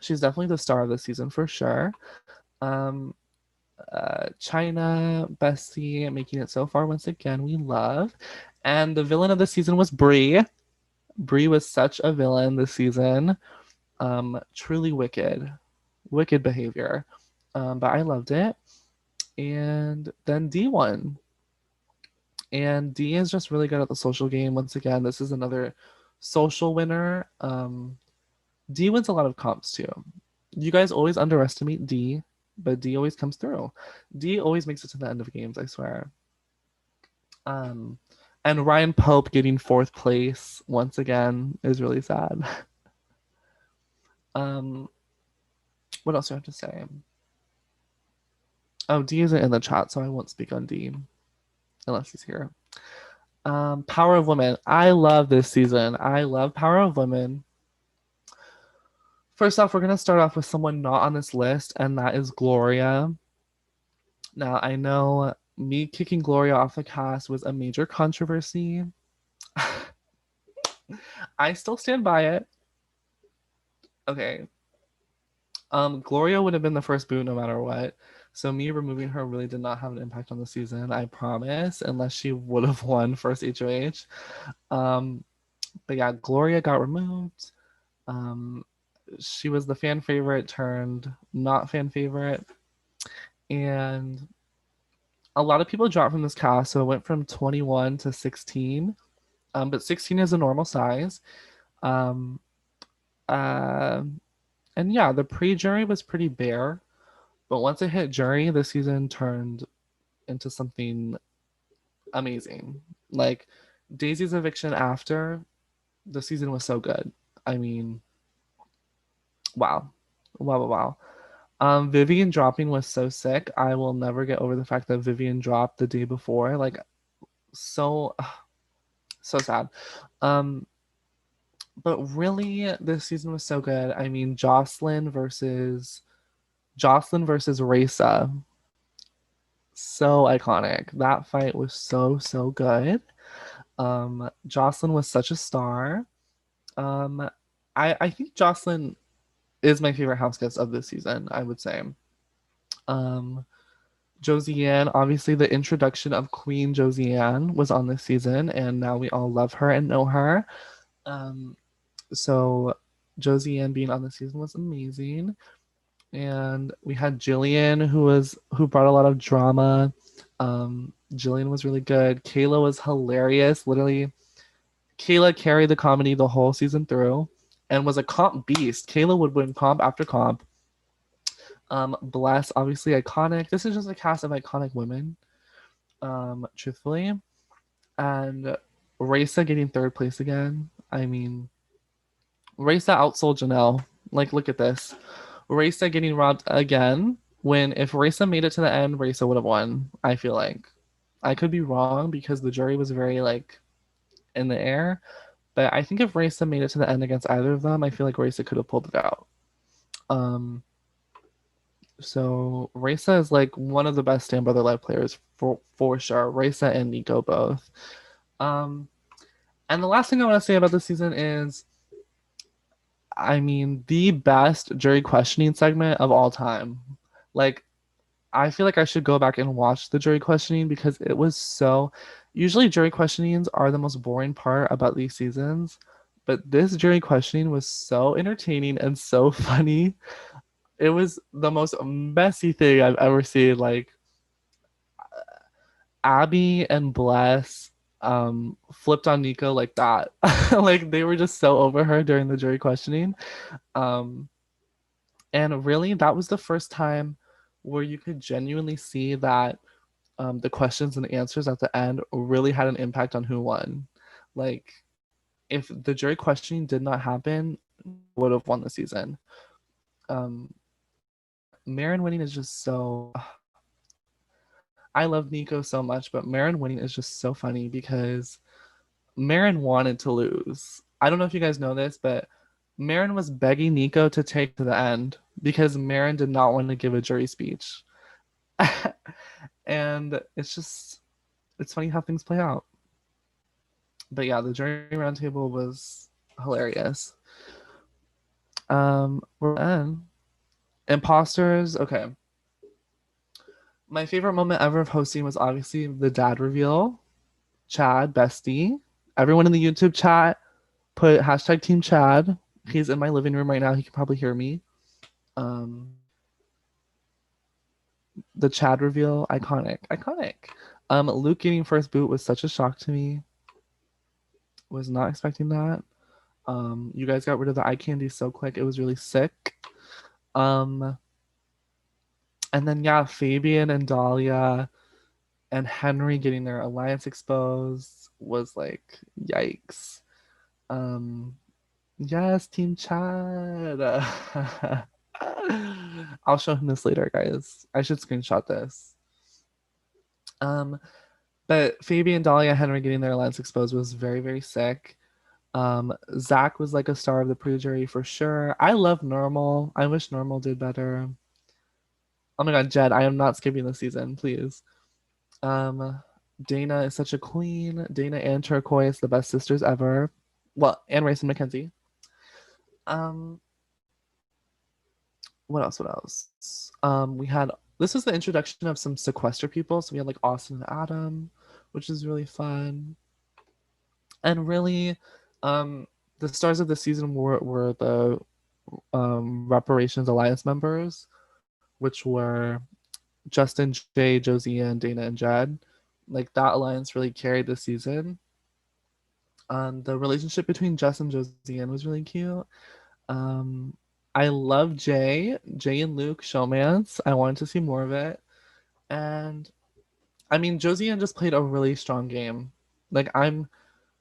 she's definitely the star of the season for sure. Um, China, Bessie, making it so far once again. We love. And the villain of the season was Brie. Brie was such a villain this season. Truly wicked, wicked behavior. But I loved it. And then D won. And D is just really good at the social game. Once again, this is another social winner. D wins a lot of comps too. You guys always underestimate D, but D always comes through. D always makes it to the end of games, I swear. And Ryan Pope getting fourth place once again is really sad. um, what else do I have to say? Oh, D isn't in the chat, so I won't speak on D unless he's here. Power of Women. I love this season. I love Power of Women. First off, we're going to start off with someone not on this list, and that is Gloria. Now, I know me kicking Gloria off the cast was a major controversy. I still stand by it. Okay. Gloria would have been the first boot no matter what. So me removing her really did not have an impact on the season, I promise, unless she would have won first HOH. But yeah, Gloria got removed. She was the fan favorite turned not fan favorite. And a lot of people dropped from this cast, so it went from 21 to 16. But 16 is a normal size. Um, uh, and yeah, the pre-jury was pretty bare. But once it hit jury, the season turned into something amazing. Like Daisy's eviction after, the season was so good. I mean, wow. Wow, wow, wow. Vivian dropping was so sick. I will never get over the fact that Vivian dropped the day before. Like, so so sad. Um, but really, this season was so good. I mean, Jocelyn versus Raisa, so iconic. That fight was so so good. Jocelyn was such a star. Um, I think Jocelyn is my favorite house guest of this season. I would say. Um, Josiane, obviously, the introduction of Queen Josiane was on this season, and now we all love her and know her. Um, so Josiane being on the season was amazing. And we had Jillian who brought a lot of drama. Jillian was really good. Kayla was hilarious. Literally, Kayla carried the comedy the whole season through and was a comp beast. Kayla would win comp after comp. Bless, obviously iconic. This is just a cast of iconic women, truthfully. And Raisa getting third place again. I mean, Raisa outsold Janelle. Like, look at this. Raisa getting robbed again. When if Raisa made it to the end, Raisa would have won. I feel like I could be wrong because the jury was very like in the air. But I think if Raisa made it to the end against either of them, I feel like Raisa could have pulled it out. Um, so Raisa is like one of the best Stand Brother Live players for sure. Raisa and Nico both. Um, and the last thing I want to say about this season is, I mean, the best jury questioning segment of all time. Like, I feel like I should go back and watch the jury questioning because it was so. Usually, jury questionings are the most boring part about these seasons, but this jury questioning was so entertaining and so funny. It was the most messy thing I've ever seen. Like, Abby and Bless flipped on Nico like that. Like, they were just so over her during the jury questioning. Um, and really, that was the first time where you could genuinely see that the questions and answers at the end really had an impact on who won. Like, if the jury questioning did not happen, would have won the season. Marin winning is just so. I love Nico so much, but Marin winning is just so funny because Marin wanted to lose. I don't know if you guys know this, but Marin was begging Nico to take to the end because Marin did not want to give a jury speech. And it's funny how things play out. But yeah, the jury roundtable was hilarious. We're done. Imposters, okay. My favorite moment ever of hosting was obviously the dad reveal. Chad, bestie. Everyone in the YouTube chat put hashtag Team Chad. He's in my living room right now. He can probably hear me. Um, the Chad reveal, iconic, iconic. Luke getting first boot was such a shock to me. Was not expecting that. You guys got rid of the eye candy so quick. It was really sick. And then yeah, Fabian and Dahlia and Henry getting their alliance exposed was like yikes. Um, yes, Team Chad. I'll show him this later, guys. I should screenshot this. Um, but Fabian, Dahlia, Henry getting their alliance exposed was very, very sick. Zach was like a star of the pre-jury for sure. I love Normal. I wish Normal did better. Oh my god, Jed, I am not skipping the season, please. Um, Dana is such a queen. Dana and Turquoise, the best sisters ever. Well, and Race and Mackenzie. Um, what else? What else? We had this was the introduction of some sequester people. So we had like Austin and Adam, which is really fun. And really, the stars of the season were the Reparations Alliance members, which were Justin, Jay, Josie, and Dana and Jed. Like that alliance really carried the season. The relationship between Jess and Josiane was really cute. Um, I love Jay and Luke showmance. I wanted to see more of it. And I mean, Josiane just played a really strong game. Like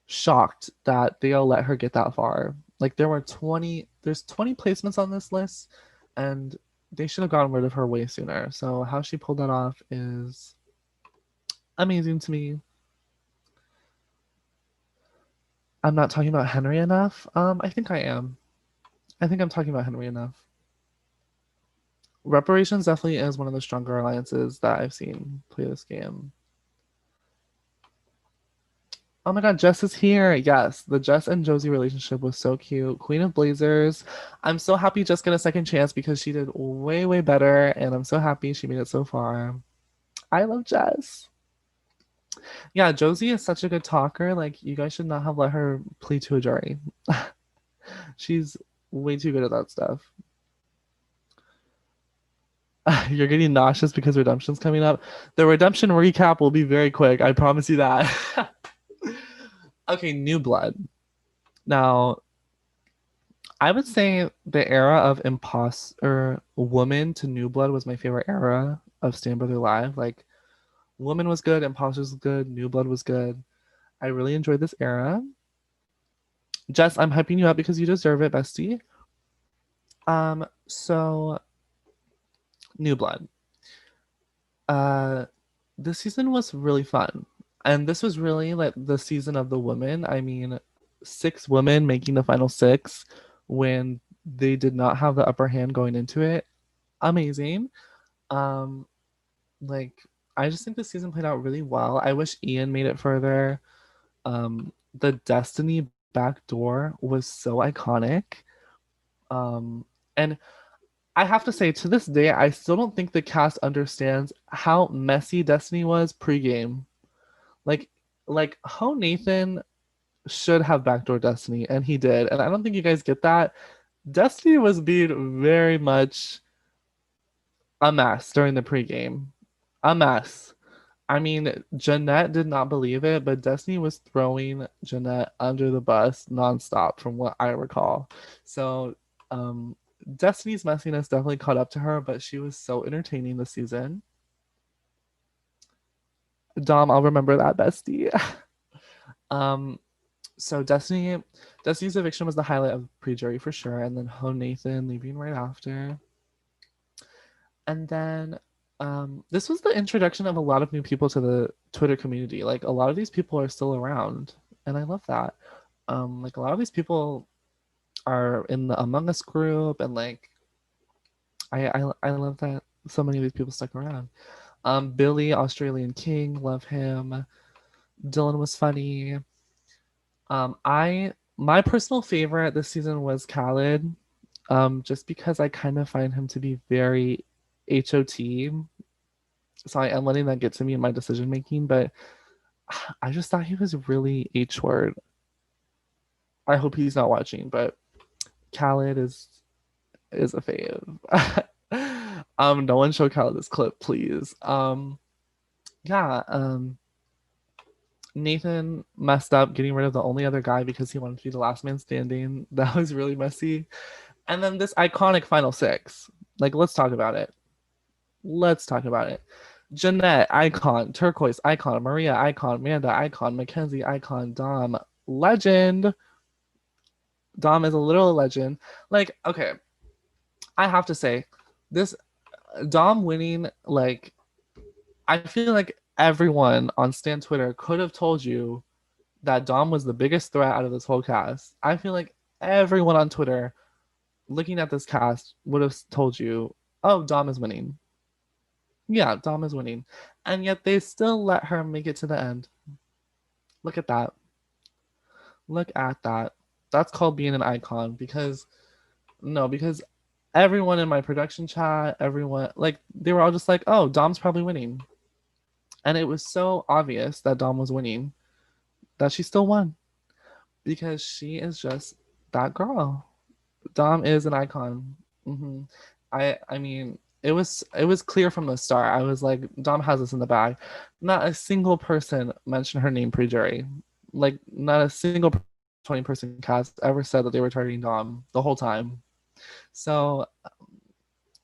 shocked that they'll let her get that far. Like there's 20 placements on this list, and they should have gotten rid of her way sooner. So how she pulled that off is amazing to me. I'm not talking about Henry enough. I think I am. I think I'm talking about Henry enough. Reparations definitely is one of the stronger alliances that I've seen play this game. Oh my God, Jess is here. Yes, the Jess and Josie relationship was so cute. Queen of Blazers. I'm so happy Jess got a second chance because she did way, way better. And I'm so happy she made it so far. I love Jess. Yeah, Josie is such a good talker. Like, you guys should not have let her plead to a jury. She's way too good at that stuff. You're getting nauseous because Redemption's coming up. The Redemption recap will be very quick. I promise you that. Okay, New Blood. Now, I would say the era of imposter woman to New Blood was my favorite era of Stand Brother Live. Like, Woman was good, Imposters was good, New Blood was good. I really enjoyed this era. Jess, I'm hyping you up because you deserve it, bestie. So New Blood. Uh, this season was really fun, and this was really like the season of the women. I mean, six women making the final six when they did not have the upper hand going into it. Amazing. Um, like I just think the season played out really well. I wish Ian made it further. The Destiny back door was so iconic. And I have to say, to this day, I still don't think the cast understands how messy Destiny was pregame. Like, like Ho Nathan should have backdoor Destiny, and he did. And I don't think you guys get that. Destiny was being very much a mess during the pregame. A mess. I mean, Jeanette did not believe it, but Destiny was throwing Jeanette under the bus nonstop, from what I recall. So, um, Destiny's messiness definitely caught up to her, but she was so entertaining this season. Dom, I'll remember that, bestie. um, so Destiny's eviction was the highlight of pre-jury for sure, and then Ho Nathan leaving right after. And then this was the introduction of a lot of new people to the Twitter community. Like a lot of these people are still around, and I love that. Like a lot of these people are in the Among Us group, and like I love that so many of these people stuck around. Billy, Australian King, love him. Dylan was funny. I My personal favorite this season was Khaled, just because I kind of find him to be very HOT. So I am letting that get to me in my decision making, but I just thought he was really H word. I hope he's not watching, but Khaled is a fave. No one show Khaled this clip, please. Yeah, Nathan messed up getting rid of the only other guy because he wanted to be the last man standing. That was really messy. And then this iconic final six. Like, let's talk about it. Let's talk about it. Jeanette, icon. Turquoise, icon. Maria, icon. Amanda, icon. Mackenzie, icon. Dom, legend. Dom is a literal legend. Like, okay, I have to say, this Dom winning, like, I feel like everyone on Stan Twitter could have told you that Dom was the biggest threat out of this whole cast. I feel like everyone on Twitter looking at this cast would have told you, oh, Dom is winning. Yeah, Dom is winning. And yet they still let her make it to the end. Look at that. Look at that. That's called being an icon because no, because everyone in my production chat, everyone like they were all just like, "Oh, Dom's probably winning." And it was so obvious that Dom was winning that she still won because she is just that girl. Dom is an icon. hmm I mean, it was clear from the start. I was like, Dom has this in the bag. Not a single person mentioned her name pre-jury. Like, not a single 20-person cast ever said that they were targeting Dom the whole time. So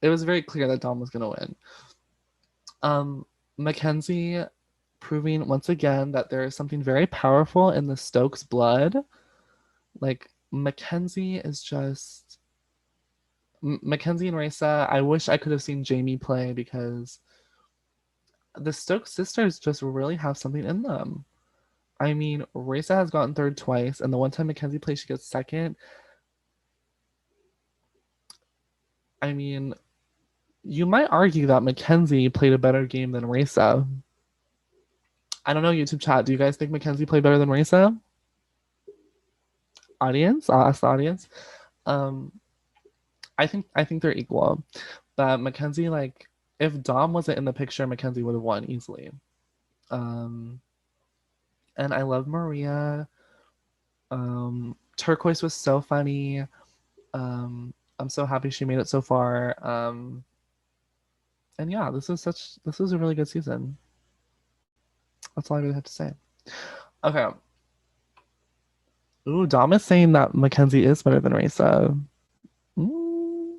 it was very clear that Dom was gonna win. Mackenzie proving once again that there is something very powerful in the Stokes blood. Like Mackenzie is just Mackenzie and Raisa. I wish I could have seen Jamie play because the Stokes sisters just really have something in them. I mean, Raisa has gotten third twice, and the one time Mackenzie plays, she gets second. I mean, you might argue that Mackenzie played a better game than Raisa. I don't know, YouTube chat. Do you guys think Mackenzie played better than Raisa? Audience? I'll ask the audience. Um, I think they're equal. But Mackenzie, like, if Dom wasn't in the picture, Mackenzie would have won easily. Um, and I love Maria. Turquoise was so funny. I'm so happy she made it so far. And yeah, this was a really good season. That's all I really have to say. Okay. Ooh, Dom is saying that Mackenzie is better than Raisa. Mm.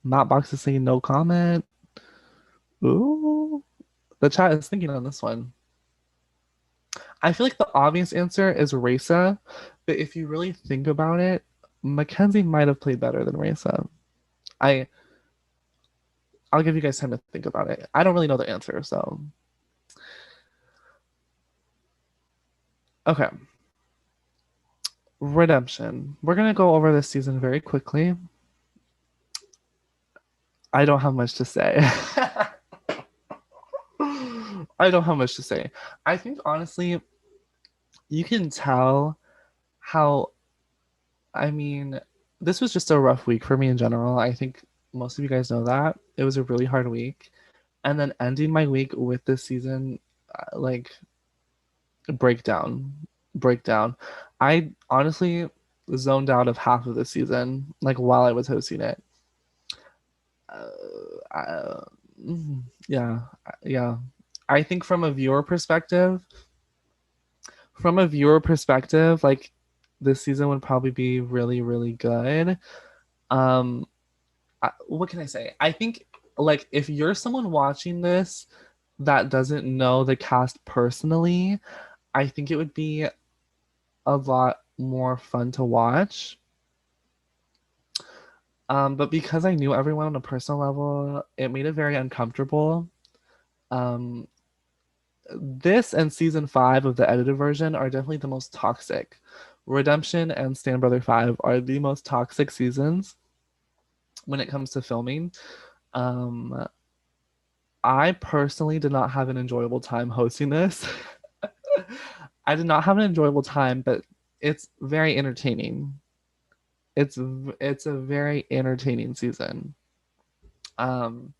Mattbox is saying no comment. Ooh. The chat is thinking on this one. I feel like the obvious answer is Raisa, but if you really think about it, Mackenzie might have played better than Raisa. I I'll give you guys time to think about it. I don't really know the answer, so okay. Redemption. We're gonna go over this season very quickly. I don't have much to say. I don't have much to say. I think honestly, you can tell how, I mean, this was just a rough week for me in general. I think most of you guys know that. It was a really hard week. And then ending my week with this season, like, breakdown. Breakdown. I honestly zoned out of half of the season, like, while I was hosting it. Uh, yeah, yeah. I think from a viewer perspective, like this season would probably be really, really good. Um, what can I say? I think like if you're someone watching this that doesn't know the cast personally, I think it would be a lot more fun to watch. But because I knew everyone on a personal level, it made it very uncomfortable. Um, this and season 5 of the edited version are definitely the most toxic. Redemption and Stand Brother 5 are the most toxic seasons when it comes to filming. Um, I personally did not have an enjoyable time hosting this. I did not have an enjoyable time, but it's very entertaining. It's a very entertaining season. Um,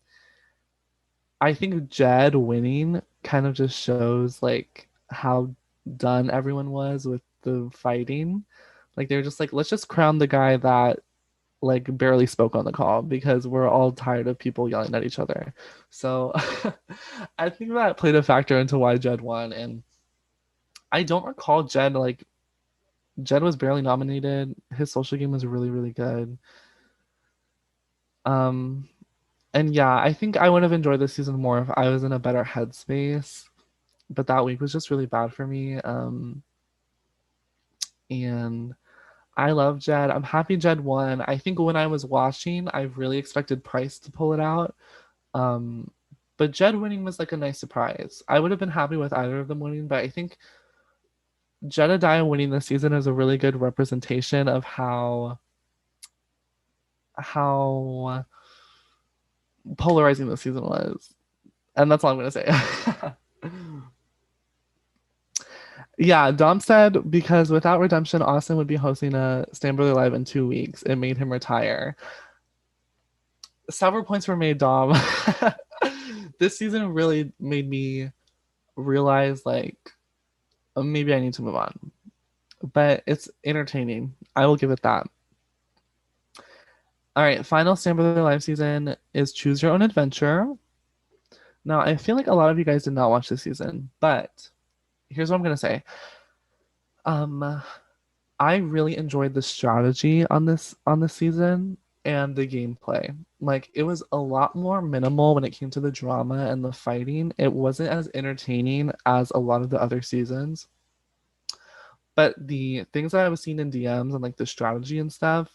I think Jed winning kind of just shows like how done everyone was with the fighting. Like they were just like, let's just crown the guy that like barely spoke on the call because we're all tired of people yelling at each other. So I think that played a factor into why Jed won. And I don't recall Jed was barely nominated. His social game was really, really good. Um and yeah, I think I would have enjoyed this season more if I was in a better headspace. But that week was just really bad for me. And I love Jed. I'm happy Jed won. I think when I was watching, I really expected Price to pull it out. Um, but Jed winning was like a nice surprise. I would have been happy with either of them winning, but I think Jedediah winning this season is a really good representation of how polarizing the season was. And that's all I'm gonna say. Yeah, Dom said because without Redemption, Austin would be hosting a Stand Brother Live in 2 weeks. It made him retire. Several points were made, Dom. This season really made me realize like maybe I need to move on. But it's entertaining. I will give it that. All right, final Stand Brother Live season is Choose Your Own Adventure. Now, I feel like a lot of you guys did not watch this season, but here's what I'm gonna say. Um, I really enjoyed the strategy on this season. and the gameplay. Like it was a lot more minimal when it came to the drama and the fighting. It wasn't as entertaining as a lot of the other seasons. But the things that I was seeing in DMs and like the strategy and stuff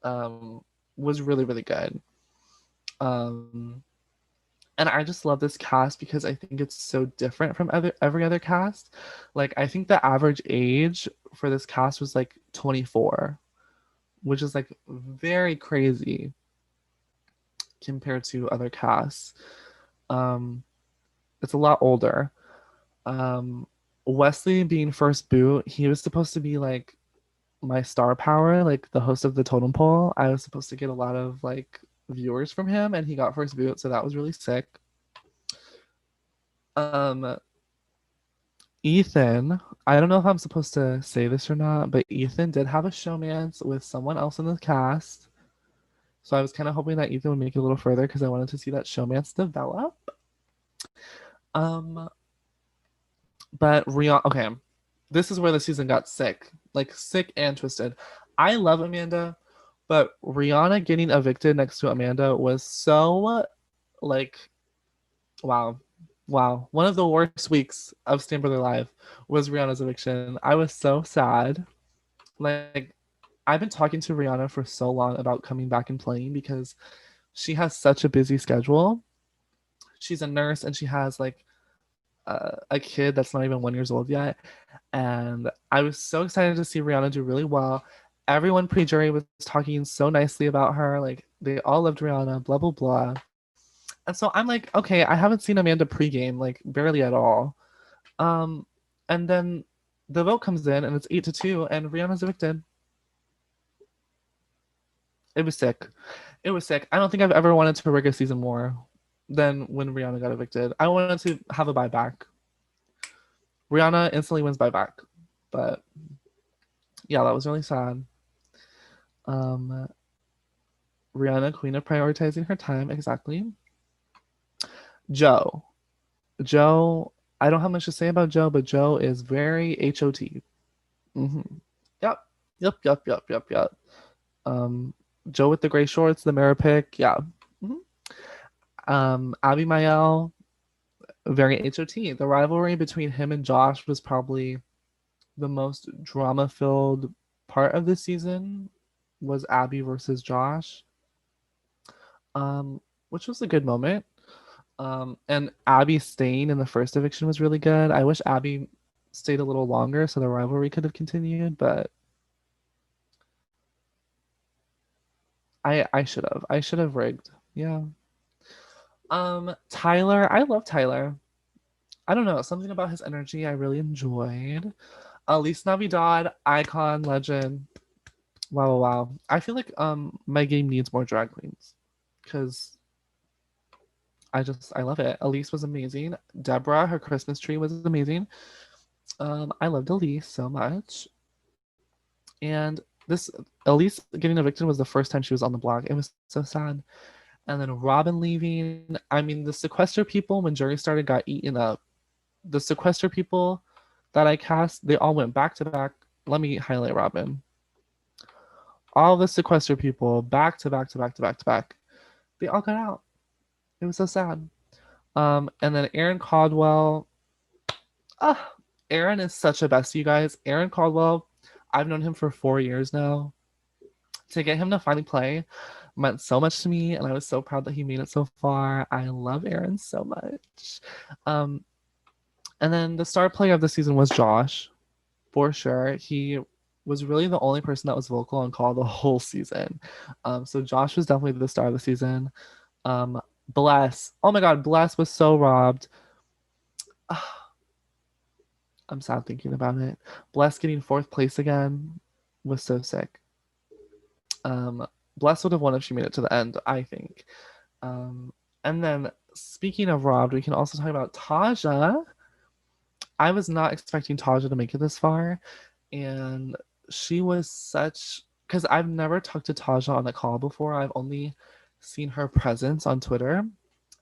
um, was really, really good. Um, and I just love this cast because I think it's so different from every other cast. Like I think the average age for this cast was like 24, which is like very crazy compared to other casts. Um, it's a lot older. Um, Wesley being first boot, he was supposed to be like my star power, like the host of the totem pole. I was supposed to get a lot of like viewers from him, and he got first boot, so that was really sick. Um, Ethan, I don't know if I'm supposed to say this or not, but Ethan did have a showmance with someone else in the cast. So I was kind of hoping that Ethan would make it a little further because I wanted to see that showmance develop. Um, but Rihanna, okay, this is where the season got sick, like sick and twisted. I love Amanda, but Rihanna getting evicted next to Amanda was so like, wow, wow. One of the worst weeks of Stand Brother Live was Rihanna's eviction. I was so sad. Like, I've been talking to Rihanna for so long about coming back and playing because she has such a busy schedule. She's a nurse and she has like a kid that's not even 1 year old yet. And I was so excited to see Rihanna do really well. Everyone pre jury was talking so nicely about her. Like they all loved Rihanna, blah, blah, blah. And so I'm like, okay, I haven't seen Amanda pregame, like barely at all. Um, and then the vote comes in and it's 8-2, and Rihanna's evicted. It was sick. It was sick. I don't think I've ever wanted to rig a season more than when Rihanna got evicted. I wanted to have a buyback. Rihanna instantly wins buyback. But yeah, that was really sad. Um, Rihanna, queen of prioritizing her time, exactly. Joe. Joe, I don't have much to say about Joe, but Joe is very HOT. Mm-hmm. Yep. Yep, yep, yep, yep, yep. Um, Joe with the gray shorts, the mirror pick, yeah. Mm-hmm. Abby Mael, very HOT. The rivalry between him and Josh was probably the most drama filled part of the season was Abby versus Josh, which was a good moment. And Abby staying in the first eviction was really good. I wish Abby stayed a little longer so the rivalry could have continued, but I should have. I should have rigged. Yeah. Tyler, I love Tyler. I don't know, something about his energy I really enjoyed. Elise Navidad, icon, legend. Wow, wow, wow. I feel like my game needs more drag queens because I love it. Elise was amazing. Deborah, her Christmas tree was amazing. I loved Elise so much. And this Elise getting evicted was the first time she was on the block. It was so sad. And then Robin leaving. I mean, the sequester people when jury started got eaten up. The sequester people that I cast, they all went back to back. Let me highlight Robin. All the sequester people back to back to back to back to back. They all got out. It was so sad. And then Aaron Caldwell. Ah, Aaron is such a bestie, you guys. Aaron Caldwell, I've known him for 4 years now. To get him to finally play meant so much to me, and I was so proud that he made it so far. I love Aaron so much. Um, and then the star player of the season was Josh, for sure. He was really the only person that was vocal on call the whole season. So Josh was definitely the star of the season. Bless. Oh my God, Bless was so robbed. I'm sad thinking about it. Bless getting fourth place again was so sick. Bless would have won if she made it to the end, I think. And then speaking of robbed, we can also talk about Taja. I was not expecting Taja to make it this far, and she was such because I've never talked to Taja on a call before. I've only seen her presence on Twitter,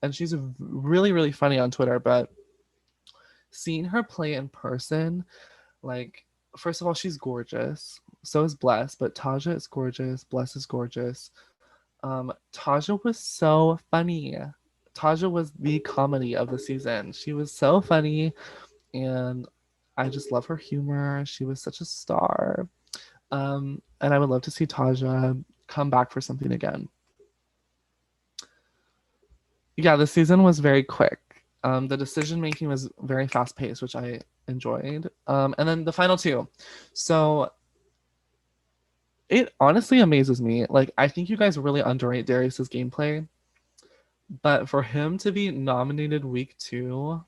and she's really, really funny on Twitter. But seeing her play in person, like, first of all, she's gorgeous. So is Bless, but Taja is gorgeous. Bless is gorgeous. Taja was so funny. Taja was the comedy of the season. She was so funny, and I just love her humor. She was such a star. And I would love to see Taja come back for something again. Yeah, the season was very quick. The decision making was very fast paced, which I enjoyed. And then the final two. So it honestly amazes me. Like, I think you guys really underrate Darius's gameplay, but for him to be nominated week two,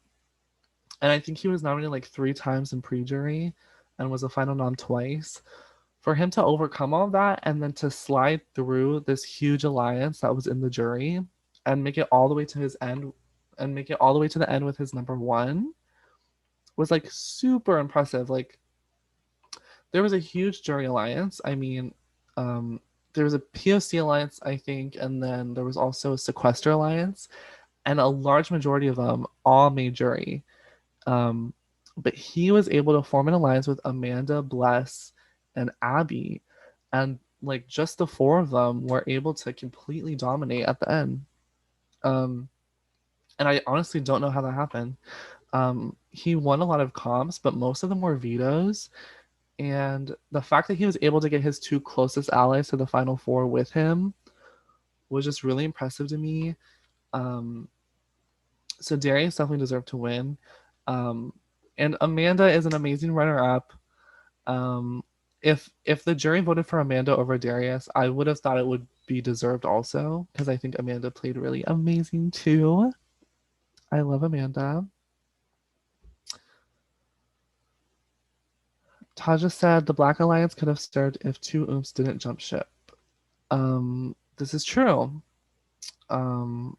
and I think he was nominated like three times in pre-jury and was a final nom twice. For him to overcome all that and then to slide through this huge alliance that was in the jury and make it all the way to his end and make it all the way to the end with his number one was like super impressive. Like, there was a huge jury alliance. I mean, um, there was a POC alliance, I think, and then there was also a sequester alliance, and a large majority of them all made jury. Um, but he was able to form an alliance with Amanda, Bless, and Abby, and like just the four of them were able to completely dominate at the end. Um, and I honestly don't know how that happened. He won a lot of comps, but most of them were vetoes. And the fact that he was able to get his two closest allies to the final four with him was just really impressive to me. Um, so Darius definitely deserved to win. Um, and Amanda is an amazing runner-up. Um, if the jury voted for Amanda over Darius, I would have thought it would be deserved also because I think Amanda played really amazing too. I love Amanda. Taja said the Black Alliance could have served if two Ooms didn't jump ship. This is true. Um,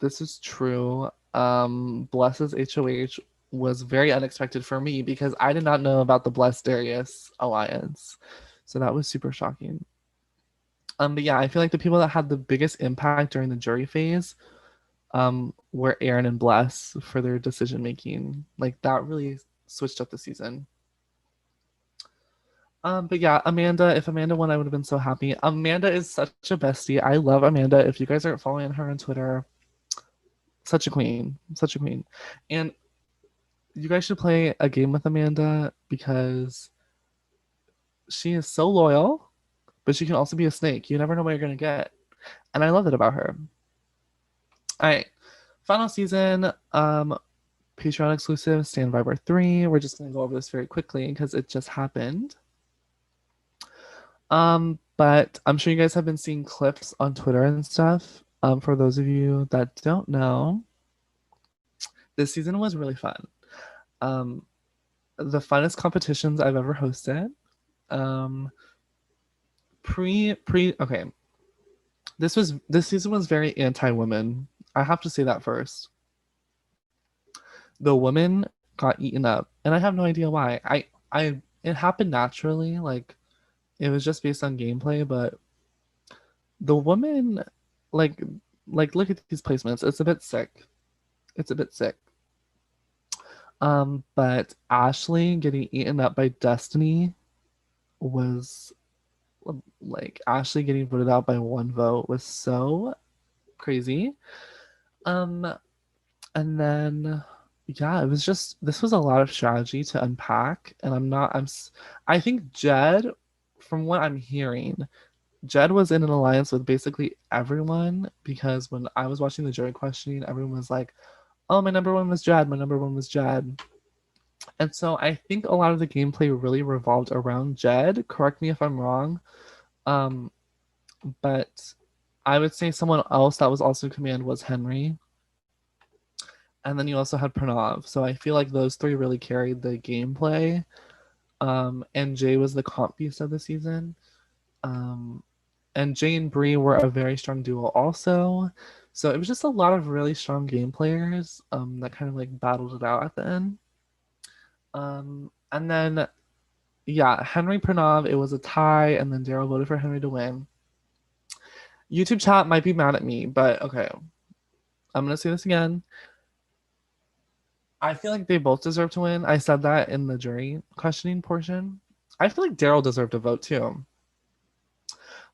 this is true. Bless's HOH was very unexpected for me because I did not know about the Bless Darius alliance. So that was super shocking. But yeah, I feel like the people that had the biggest impact during the jury phase were Aaron and Bless for their decision making. Like that really switched up the season. But yeah, Amanda, if Amanda won, I would have been so happy. Amanda is such a bestie. I love Amanda. If you guys aren't following her on Twitter, such a queen, such a queen. And you guys should play a game with Amanda because she is so loyal, but she can also be a snake. You never know what you're gonna get. And I love that about her. All right. Final season, Patreon exclusive, Stand Viber 3. We're just gonna go over this very quickly because it just happened. But I'm sure you guys have been seeing clips on Twitter and stuff. For those of you that don't know, this season was really fun. Um, the funnest competitions I've ever hosted. Um, okay. This season was very anti-women. I have to say that first. The women got eaten up, and I have no idea why. I it happened naturally, like it was just based on gameplay, but the woman like look at these placements. It's a bit sick. It's a bit sick. But Ashley getting eaten up by Destiny was like Ashley getting voted out by one vote was so crazy. Um, and then yeah, it was just this was a lot of strategy to unpack, and I think Jed, from what I'm hearing, Jed was in an alliance with basically everyone because when I was watching the jury questioning, everyone was like, "Oh, my number one was Jed. My number one was Jed." And so I think a lot of the gameplay really revolved around Jed. Correct me if I'm wrong. Um, but I would say someone else that was also in command was Henry. And then you also had Pranav. So I feel like those three really carried the gameplay. And Jay was the comp piece of the season. Um, and Jay and Bree were a very strong duo also. So it was just a lot of really strong game players that kind of like battled it out at the end. And then yeah, Henry Pranav, it was a tie, and then Daryl voted for Henry to win. YouTube chat might be mad at me, but okay. I'm gonna say this again. I feel like they both deserve to win. I said that in the jury questioning portion. I feel like Daryl deserved a vote too.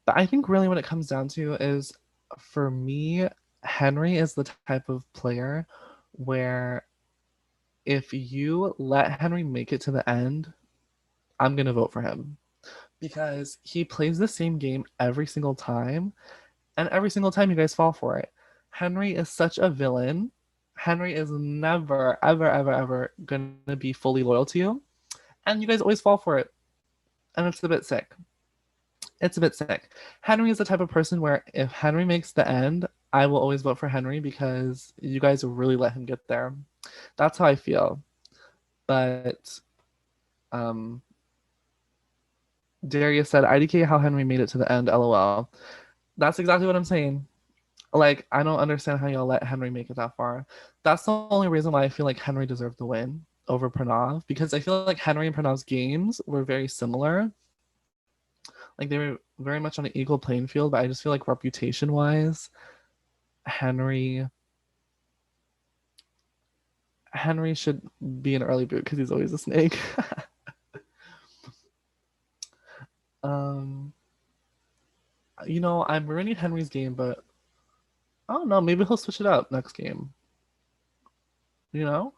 But I think really what it comes down to is, for me, Henry is the type of player where if you let Henry make it to the end, I'm gonna vote for him because he plays the same game every single time, and every single time you guys fall for it. Henry is such a villain. Henry is never, ever, ever, ever gonna be fully loyal to you, and you guys always fall for it, and it's a bit sick. It's a bit sick. Henry is the type of person where if Henry makes the end, I will always vote for Henry because you guys really let him get there. That's how I feel. But um, Darius said, IDK how Henry made it to the end, lol. That's exactly what I'm saying. Like, I don't understand how y'all let Henry make it that far. That's the only reason why I feel like Henry deserved the win over Pranav, because I feel like Henry and Pranav's games were very similar. Like, they were very much on an equal playing field, but I just feel like reputation wise, Henry Henry should be an early boot because he's always a snake. um, I'm ruining Henry's game, but I don't know. Maybe he'll switch it up next game. You know?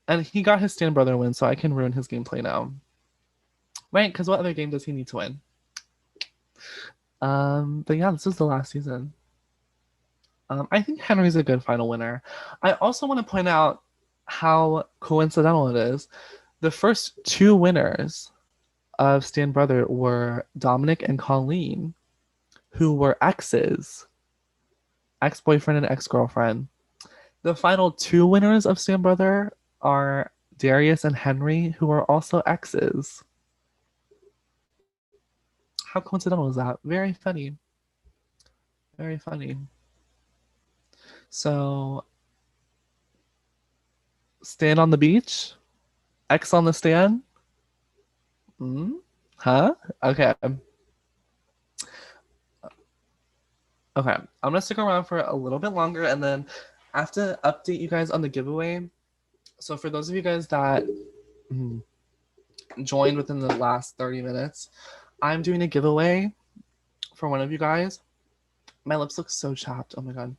And he got his Stan Brother win, so I can ruin his gameplay now. Right? Because what other game does he need to win? But yeah, this is the last season. I think Henry's a good final winner. I also want to point out how coincidental it is. The first two winners of Stan Brother were Dominic and Colleen, who were exes, ex-boyfriend and ex-girlfriend. The final two winners of Stan Brother are Darius and Henry, who are also exes. How coincidental is that? Very funny. Very funny. So, Stan on the beach? X on the stand? Huh? Okay. Okay. I'm gonna stick around for a little bit longer and then I have to update you guys on the giveaway. So for those of you guys that joined within the last 30 minutes, I'm doing a giveaway for one of you guys. My lips look so chapped. Oh my god.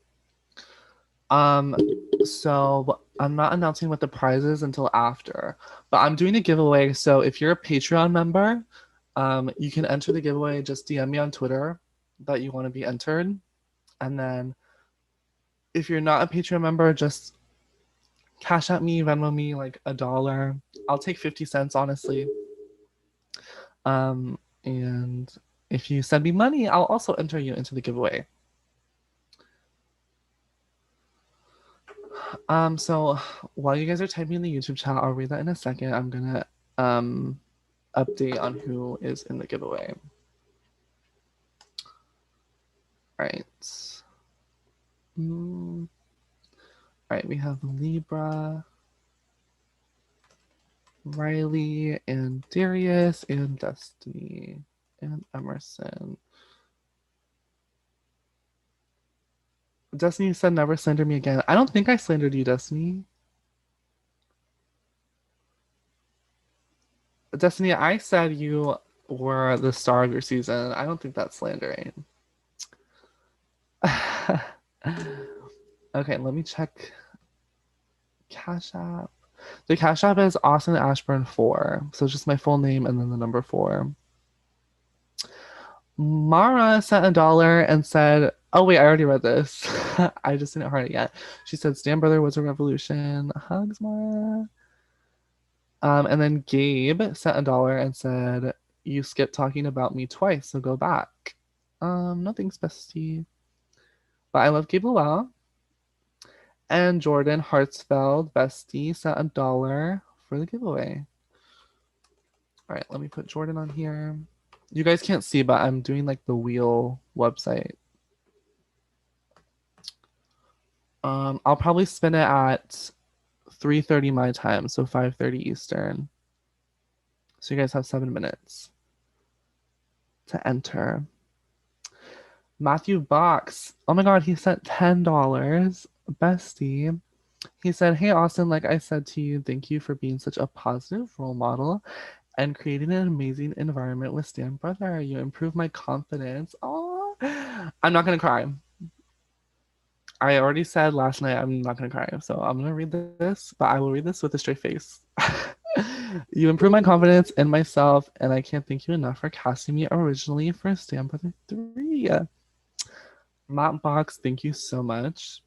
So I'm not announcing what the prize is until after, but I'm doing a giveaway. So if you're a Patreon member, you can enter the giveaway. Just DM me on Twitter that you want to be entered. And then if you're not a Patreon member, just cash at me, Venmo me like $1. I'll take 50 cents, honestly. And if you send me money, I'll also enter you into the giveaway. So while you guys are typing in the YouTube chat, I'll read that in a second. I'm gonna update on who is in the giveaway. All right. All right, we have Libra, Riley, and Darius, and Destiny, and Emerson. Destiny said never slander me again. I don't think I slandered you, Destiny. Destiny, I said you were the star of your season. I don't think that's slandering. Okay, let me check Cash App. The Cash App is Austin Ashburn 4. So just my full name and then the number 4. Mara sent $1 and said, oh wait, I already read this. I just didn't hear it yet. She said, Stan Brother was a revolution. Hugs, Mara. And then Gabe sent $1 and said, you skipped talking about me twice, so go back. Nothing's bestie. But I love Gabe Lowell. And Jordan Hartsfeld, bestie, sent $1 for the giveaway. All right, let me put Jordan on here. You guys can't see, but I'm doing like the wheel website. I'll probably spin it at 3:30 my time, so 5:30 Eastern. So you guys have 7 minutes to enter. Matthew Box. Oh my god, he sent $10. Bestie. He said, hey Austin, like I said to you, thank you for being such a positive role model and creating an amazing environment with Stan Brother. You improve my confidence. Oh, I'm not gonna cry. I already said last night I'm not gonna cry, so I'm gonna read this, but I will read this with a straight face. You improve my confidence in myself, and I can't thank you enough for casting me originally for Stan Brother 3. Matt Box, thank you so much.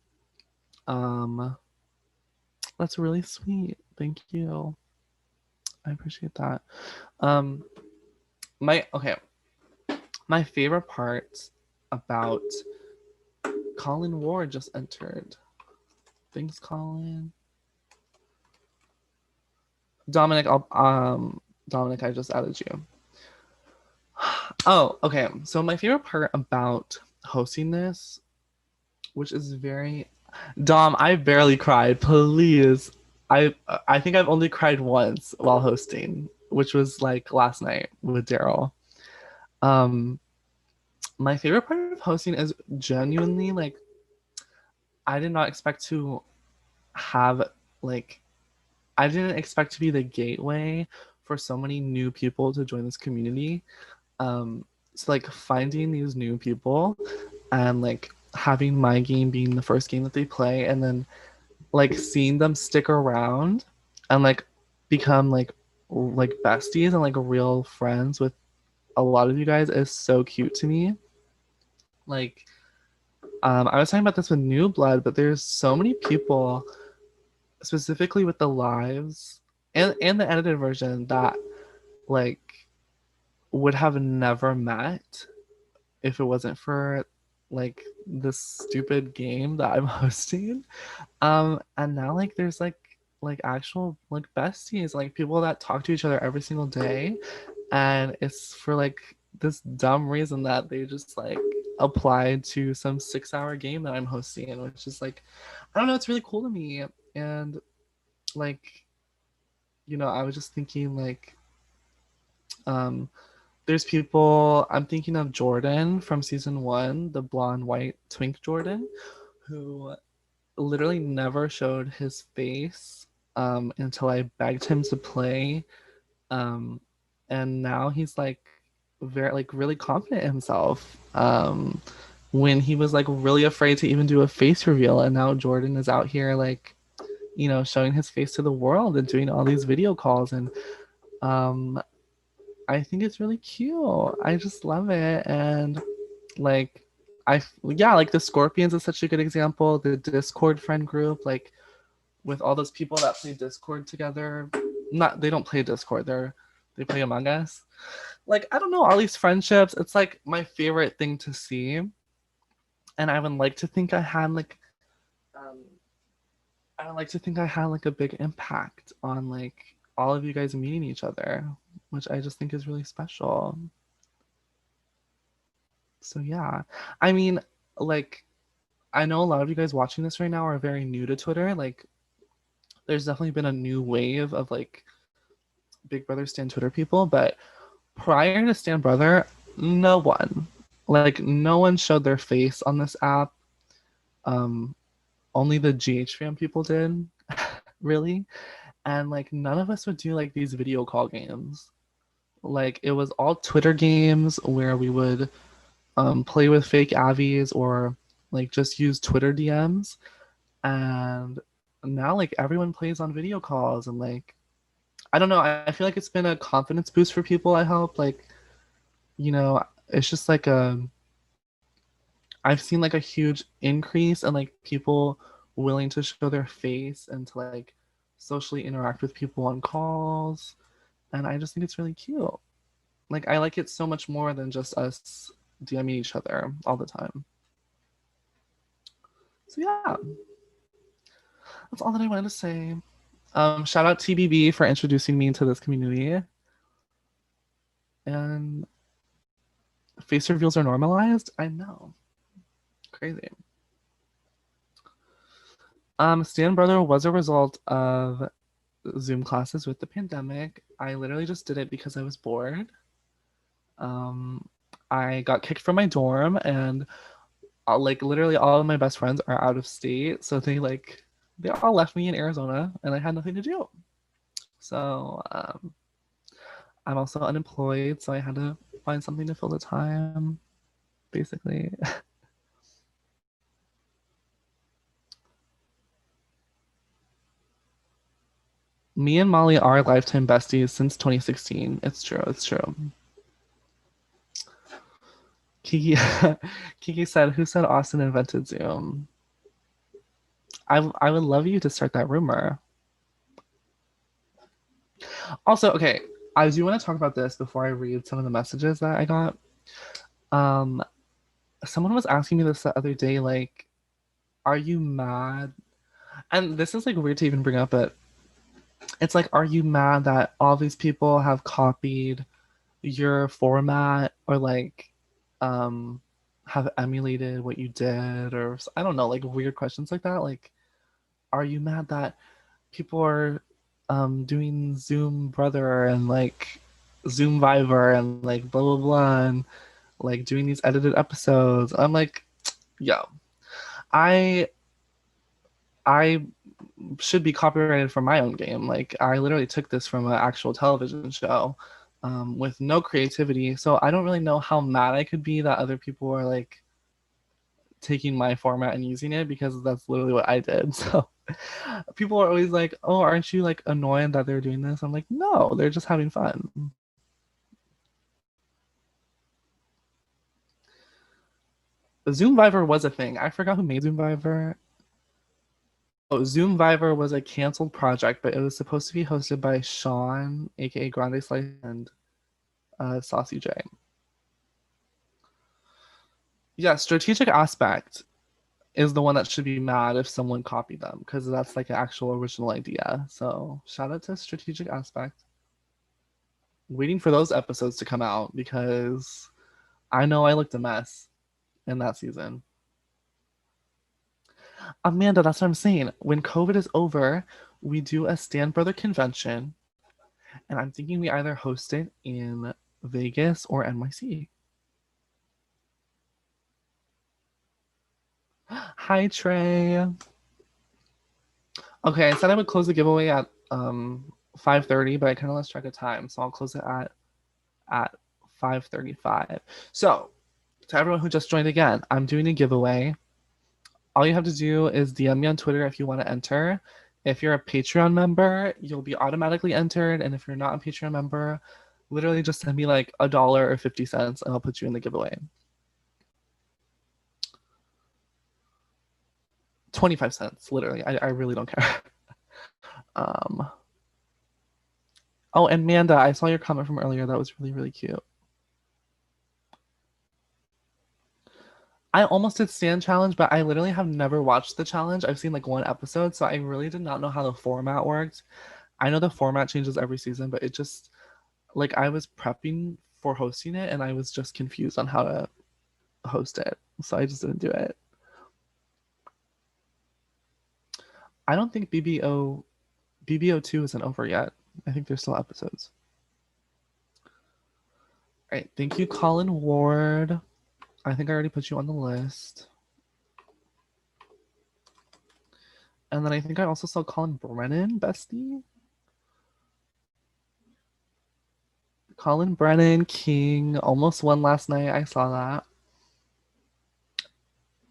Um, that's really sweet. Thank you. I appreciate that. Um, my okay, my favorite part about Colin Ward just entered. Thanks, Colin. Dominic, Dominic, I just added you. Oh, okay. So my favorite part about hosting this, which is very Dom, I barely cried. Please. I think I've only cried once while hosting, which was like last night with Daryl. Um, my favorite part of hosting is genuinely like I did not expect to have like I didn't expect to be the gateway for so many new people to join this community. So like finding these new people and like having my game being the first game that they play and then like seeing them stick around and like become like besties and like real friends with a lot of you guys is so cute to me. Like I was talking about this with New Blood, but there's so many people specifically with the lives and the edited version that like would have never met if it wasn't for like this stupid game that I'm hosting. And now like there's like actual like besties, like people that talk to each other every single day. And it's for like this dumb reason that they just like applied to some 6-hour game that I'm hosting, which is like I don't know, it's really cool to me. And like, I was just thinking like um there's people I'm thinking of Jordan from season one, the blonde white twink Jordan, who literally never showed his face until I begged him to play. And now he's like very like really confident in himself. When he was like really afraid to even do a face reveal, and now Jordan is out here like showing his face to the world and doing all these video calls, and um I think it's really cute. I just love it. And like yeah, like the Scorpions is such a good example. The Discord friend group, like with all those people that play Discord together. Not they don't play Discord, they play Among Us. Like I don't know, all these friendships, it's like my favorite thing to see. And I would like to think um I would like to think I had like a big impact on like all of you guys meeting each other, which I just think is really special. So yeah. I mean, like I know a lot of you guys watching this right now are very new to Twitter. Like there's definitely been a new wave of like Big Brother Stan Twitter people, but prior to Stan Brother, no one. Like no one showed their face on this app. Um Only the GH fam people did, really. And like none of us would do like these video call games. Like it was all Twitter games where we would play with fake avies or like just use Twitter DMs. And now like everyone plays on video calls and like I don't know, I feel like it's been a confidence boost for people. I hope like it's just like I've seen like a huge increase in like people willing to show their face and to like socially interact with people on calls. And I just think it's really cute. Like I like it so much more than just us DMing each other all the time. So yeah, that's all that I wanted to say. Shout out TBB for introducing me to this community. And face reveals are normalized. I know, crazy. Stan Brother was a result of Zoom classes with the pandemic. I literally just did it because I was bored. Um, I got kicked from my dorm, and like literally all of my best friends are out of state, so they all left me in Arizona, and I had nothing to do. So I'm also unemployed, so I had to find something to fill the time, basically. Me and Molly are lifetime besties since 2016. It's true. It's true. Kiki, Kiki said, "Who said Austin invented Zoom?" I would love you to start that rumor. Also, okay, I do want to talk about this before I read some of the messages that I got. Um, Someone was asking me this the other day, like, are you mad? And this is like weird to even bring up, but it's like, are you mad that all these people have copied your format or like um have emulated what you did or I don't know, like weird questions like that. Like, are you mad that people are doing Zoom Brother and like Zoom Viver and like blah blah blah and like doing these edited episodes? I'm like, yo, I I should be copyrighted for my own game. Like I literally took this from an actual television show with no creativity. So I don't really know how mad I could be that other people are like taking my format and using it because that's literally what I did. So people are always like, "Oh, aren't you like annoyed that they're doing this?" I'm like, "No, they're just having fun." Zoom Viver was a thing. I forgot who made Zoom Viver. Oh, Zoom Viver was a canceled project, but it was supposed to be hosted by Sean, aka Grande Slice, and Saucy J. Yeah, strategic aspect is the one that should be mad if someone copied them because that's like an actual original idea. So shout out to strategic aspect. Waiting for those episodes to come out because I know I looked a mess in that season. Amanda, that's what I'm saying. When COVID is over, we do a Stand Brother convention, and I'm thinking we either host it in Vegas or NYC. Hi, Trey. Okay, I said I would close the giveaway at 5:30, but I kind of lost track of time, so I'll close it at 5:35. So, to everyone who just joined again, I'm doing a giveaway. All you have to do is DM me on Twitter if you want to enter. If you're a Patreon member, you'll be automatically entered, and if you're not a Patreon member, literally just send me like $1 or 50 cents, and I'll put you in the giveaway. 25 cents, literally. I really don't care. Um, oh, and Manda, I saw your comment from earlier. That was really, really cute. I almost did stand challenge, but I literally have never watched the challenge. I've seen like one episode, so I really did not know how the format worked. I know the format changes every season, but it just like I was prepping for hosting it and I was just confused on how to host it. So I just didn't do it. I don't think BBO2 isn't over yet. I think there's still episodes. All right, thank you, Colin Ward. I think I already put you on the list. And then I think I also saw Colin Brennan, bestie. Colin Brennan, King, almost won last night. I saw that.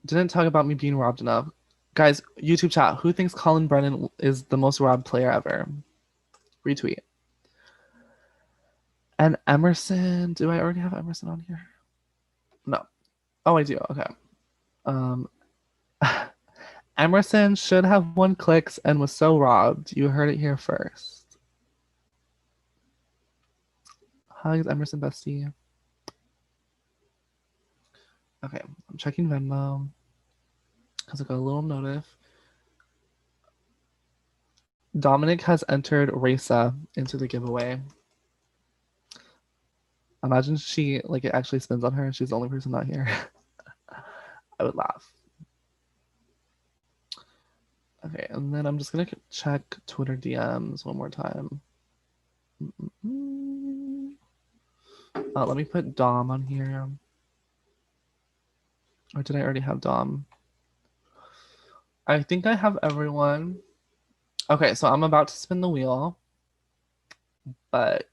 Didn't talk about me being robbed enough. Guys, YouTube chat, who thinks Colin Brennan is the most robbed player ever? Retweet. And Emerson, do I already have Emerson on here? No. Oh, I do. Okay. Um, Emerson should have 1 clicks and was so robbed. You heard it here first. Hugs, Emerson bestie. Okay, I'm checking Venmo because I got a little notif. Dominic has entered Raisa into the giveaway. Imagine she like it actually spins on her and she's the only person not here. I would laugh. Okay, and then I'm just gonna check Twitter DMs one more time. Let me put Dom on here. Or did I already have Dom? I think I have everyone. Okay, so I'm about to spin the wheel, but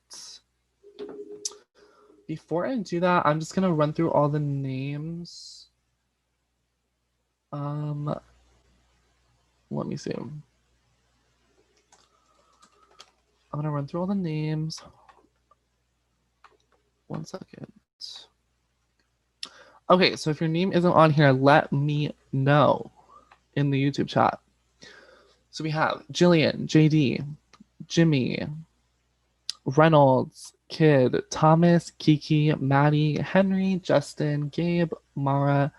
Before I do that, I'm just gonna run through all the names. Let me see. I'm gonna run through all the names. 1 second. Okay, so if your name isn't on here, let me know in the YouTube chat. So we have Jillian, JD, Jimmy, Reynolds, Kid, Thomas, Kiki, Maddie, Henry, Justin, Gabe, Mara,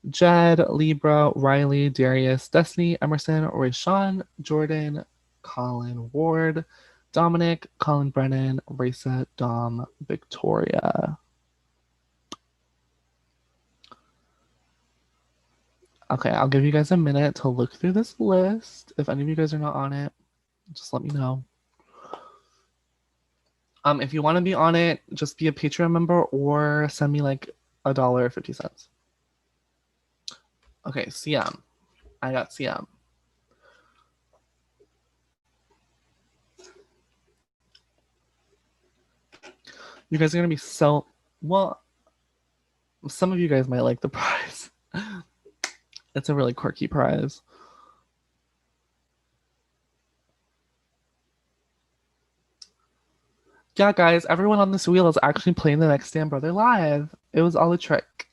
Jed, Libra, Riley, Darius, Destiny, Emerson, Rayshawn, Jordan, Colin Ward, Dominic, Colin Brennan, Raisa, Dom, Victoria. Okay, I'll give you guys a minute to look through this list. If any of you guys are not on it, just let me know. If you want to be on it, just be a Patreon member or send me like $1.50. Okay, CM. I got CM. You guys are gonna be so well. Some of you guys might like the prize. It's a really quirky prize. Yeah, guys, everyone on this wheel is actually playing the next Stand Brother live. It was all a trick.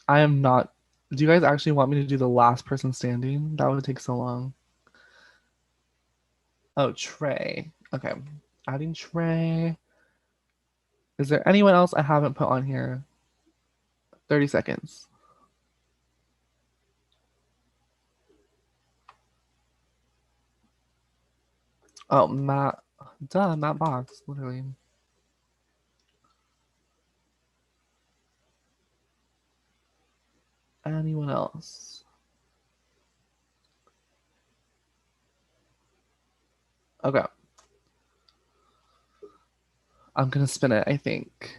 I am not. Do you guys actually want me to do the last person standing? That would take so long. Oh, Trey. Okay. Adding Trey. Is there anyone else I haven't put on here? 30 seconds. Oh, Matt. Duh, Matt Box, literally. Anyone else? Okay. I'm gonna spin it, I think.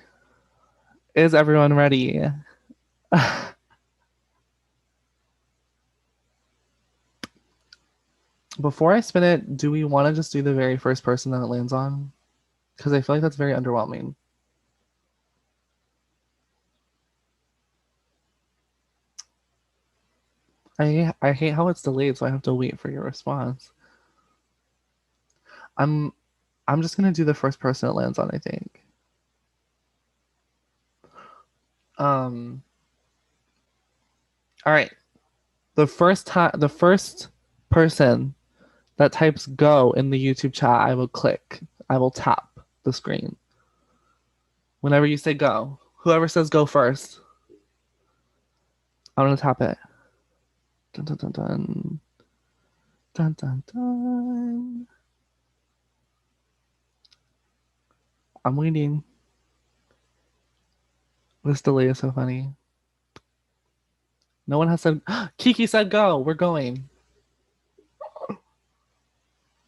Is everyone ready? Before I spin it, do we want to just do the very first person that it lands on? Because I feel like that's very underwhelming. I hate how it's delayed, so I have to wait for your response. I'm just gonna do the first person it lands on, I think. All right. The first person that types go in the YouTube chat, I will click. I will tap the screen. Whenever you say go, whoever says go first, I'm gonna tap it. Dun dun dun dun. Dun dun dun. I'm waiting. This delay is so funny. No one has said Kiki said go. We're going.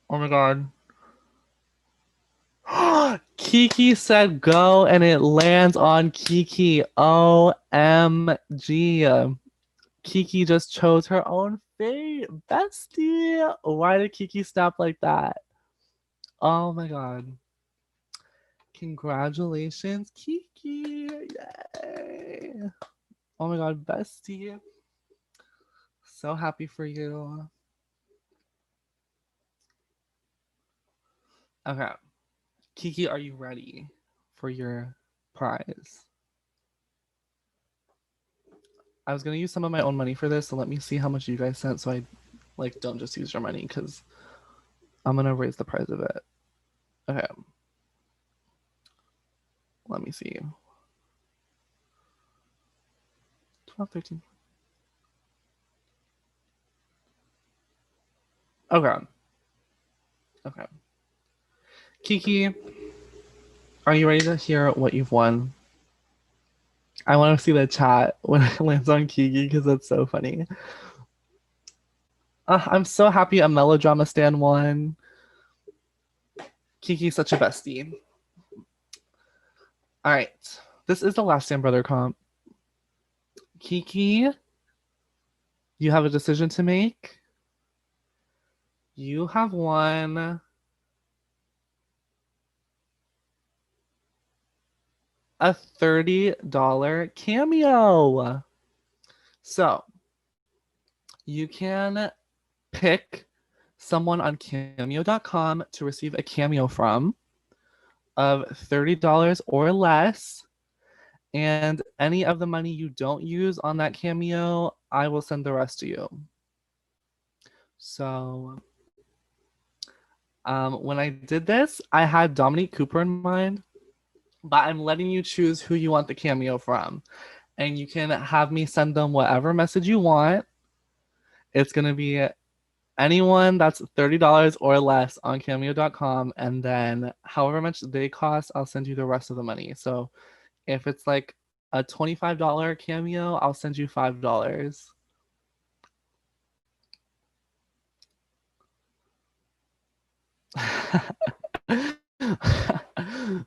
Oh my god. Kiki said go and it lands on Kiki. OMG. Kiki just chose her own fate. Bestie. Why did Kiki stop like that? Oh my god. Congratulations, Kiki. Yay. Oh my god, bestie. So happy for you. Okay. Kiki, are you ready for your prize? I was gonna use some of my own money for this, so let me see how much you guys sent so I like don't just use your money because I'm gonna raise the price of it. Okay. Let me see. 12, 13. Okay. Okay. Kiki, are you ready to hear what you've won? I want to see the chat when it lands on Kiki because that's so funny. I'm so happy a melodrama stand won. Kiki's such a bestie. All right. This is the last Stand Brother comp. Kiki, you have a decision to make. You have won a $30 cameo. So you can pick someone on cameo.com to receive a cameo from of $30 or less. And any of the money you don't use on that cameo, I will send the rest to you. So when I did this, I had Dominique Cooper in mind, but I'm letting you choose who you want the cameo from. And you can have me send them whatever message you want. It's going to be anyone that's $30 or less on cameo.com. And then however much they cost, I'll send you the rest of the money. So if it's like a $25 cameo, I'll send you $5.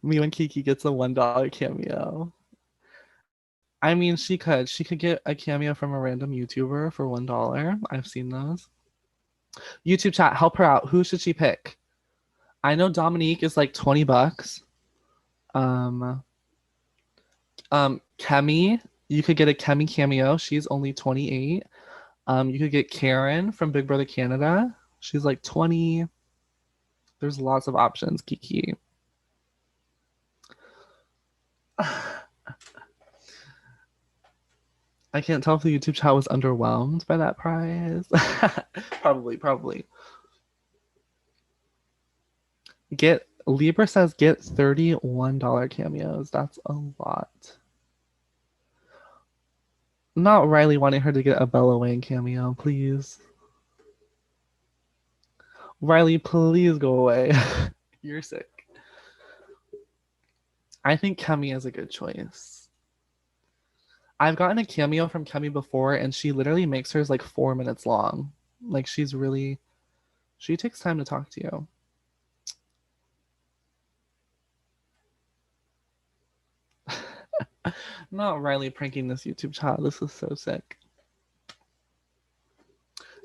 Me when Kiki gets a $1 cameo. I mean, she could get a cameo from a random YouTuber for $1. I've seen those. YouTube chat, help her out. Who should she pick? I know Dominique is like $20. Um, Kemi, you could get a Kemi cameo. She's only 28. You could get Karen from Big Brother Canada. She's like 20. There's lots of options, Kiki. I can't tell if the YouTube chat was underwhelmed by that prize. Probably. Libra says get $31 cameos. That's a lot. Not Riley wanting her to get a Bella Wang cameo, please. Riley, please go away. You're sick. I think Kemi is a good choice. I've gotten a cameo from Kemi before, and she literally makes hers like 4 minutes long. Like she takes time to talk to you. Not Riley pranking this YouTube chat. This is so sick.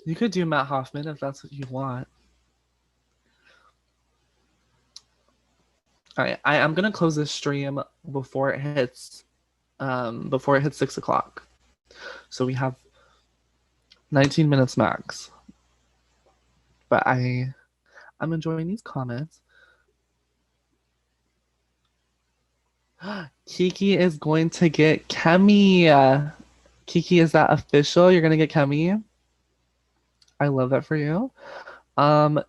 You could do Matt Hoffman if that's what you want. All right, I am gonna close this stream before it hits 6 o'clock. So we have 19 minutes max. But I'm enjoying these comments. Kiki is going to get Kemi. Kiki, is that official? You're gonna get Kemi? I love that for you.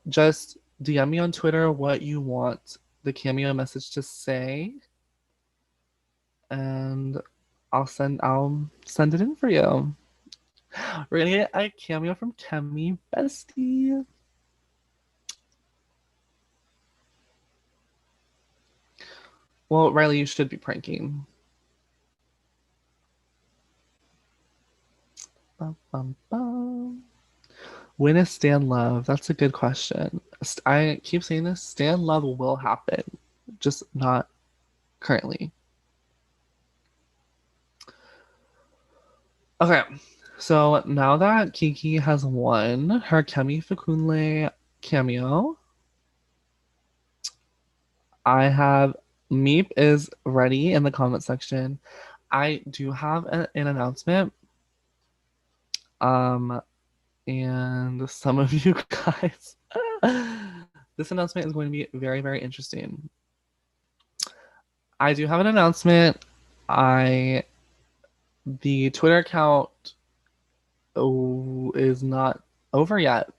Just DM me on Twitter what you want the cameo message to say, and I'll send it in for you. We're gonna get a cameo from Kemi, bestie. Well, Riley, you should be pranking. Bum, bum, bum. When is Stan Love? That's a good question. I keep saying this. Stan Love will happen, just not currently. Okay, so now that Kiki has won her Kemi Fakunle cameo, I have Meep is ready in the comment section. I do have an announcement. And some of you guys, this announcement is going to be very, very interesting. I do have an announcement. The Twitter account is not over yet.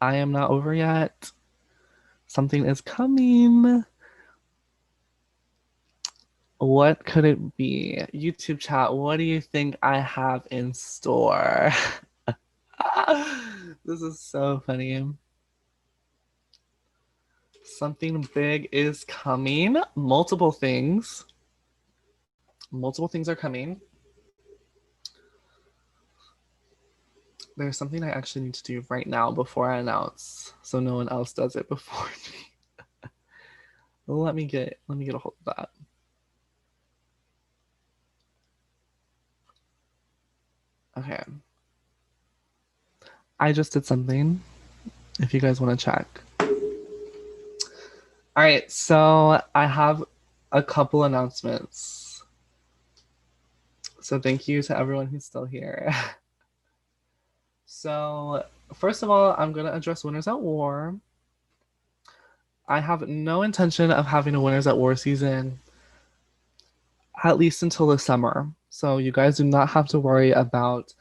I am not over yet. Something is coming. What could it be? YouTube chat, what do you think I have in store? This is so funny. Something big is coming. Multiple things are coming. There's something I actually need to do right now before I announce, so no one else does it before me. Let me get a hold of that. Okay. I just did something, if you guys want to check. All right, so I have a couple announcements. So thank you to everyone who's still here. So, first of all, I'm going to address Winners at War. I have no intention of having a Winners at War season, at least until the summer. So, you guys do not have to worry about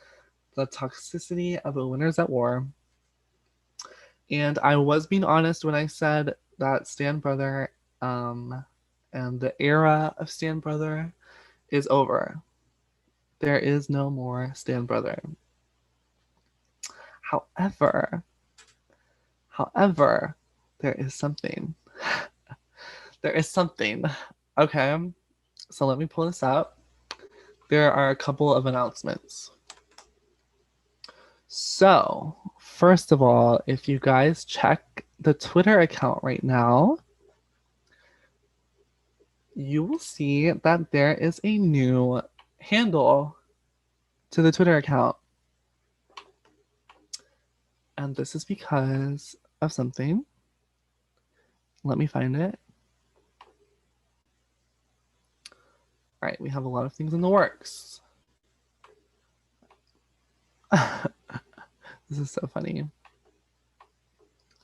the toxicity of a Winners at War. And I was being honest when I said that Stan Brother and the era of Stan Brother is over. There is no more Stan Brother. However, there is something. There is something. Okay, so let me pull this up. There are a couple of announcements. So, first of all, if you guys check the Twitter account right now, you will see that there is a new handle to the Twitter account. And this is because of something. Let me find it. All right, we have a lot of things in the works. This is so funny.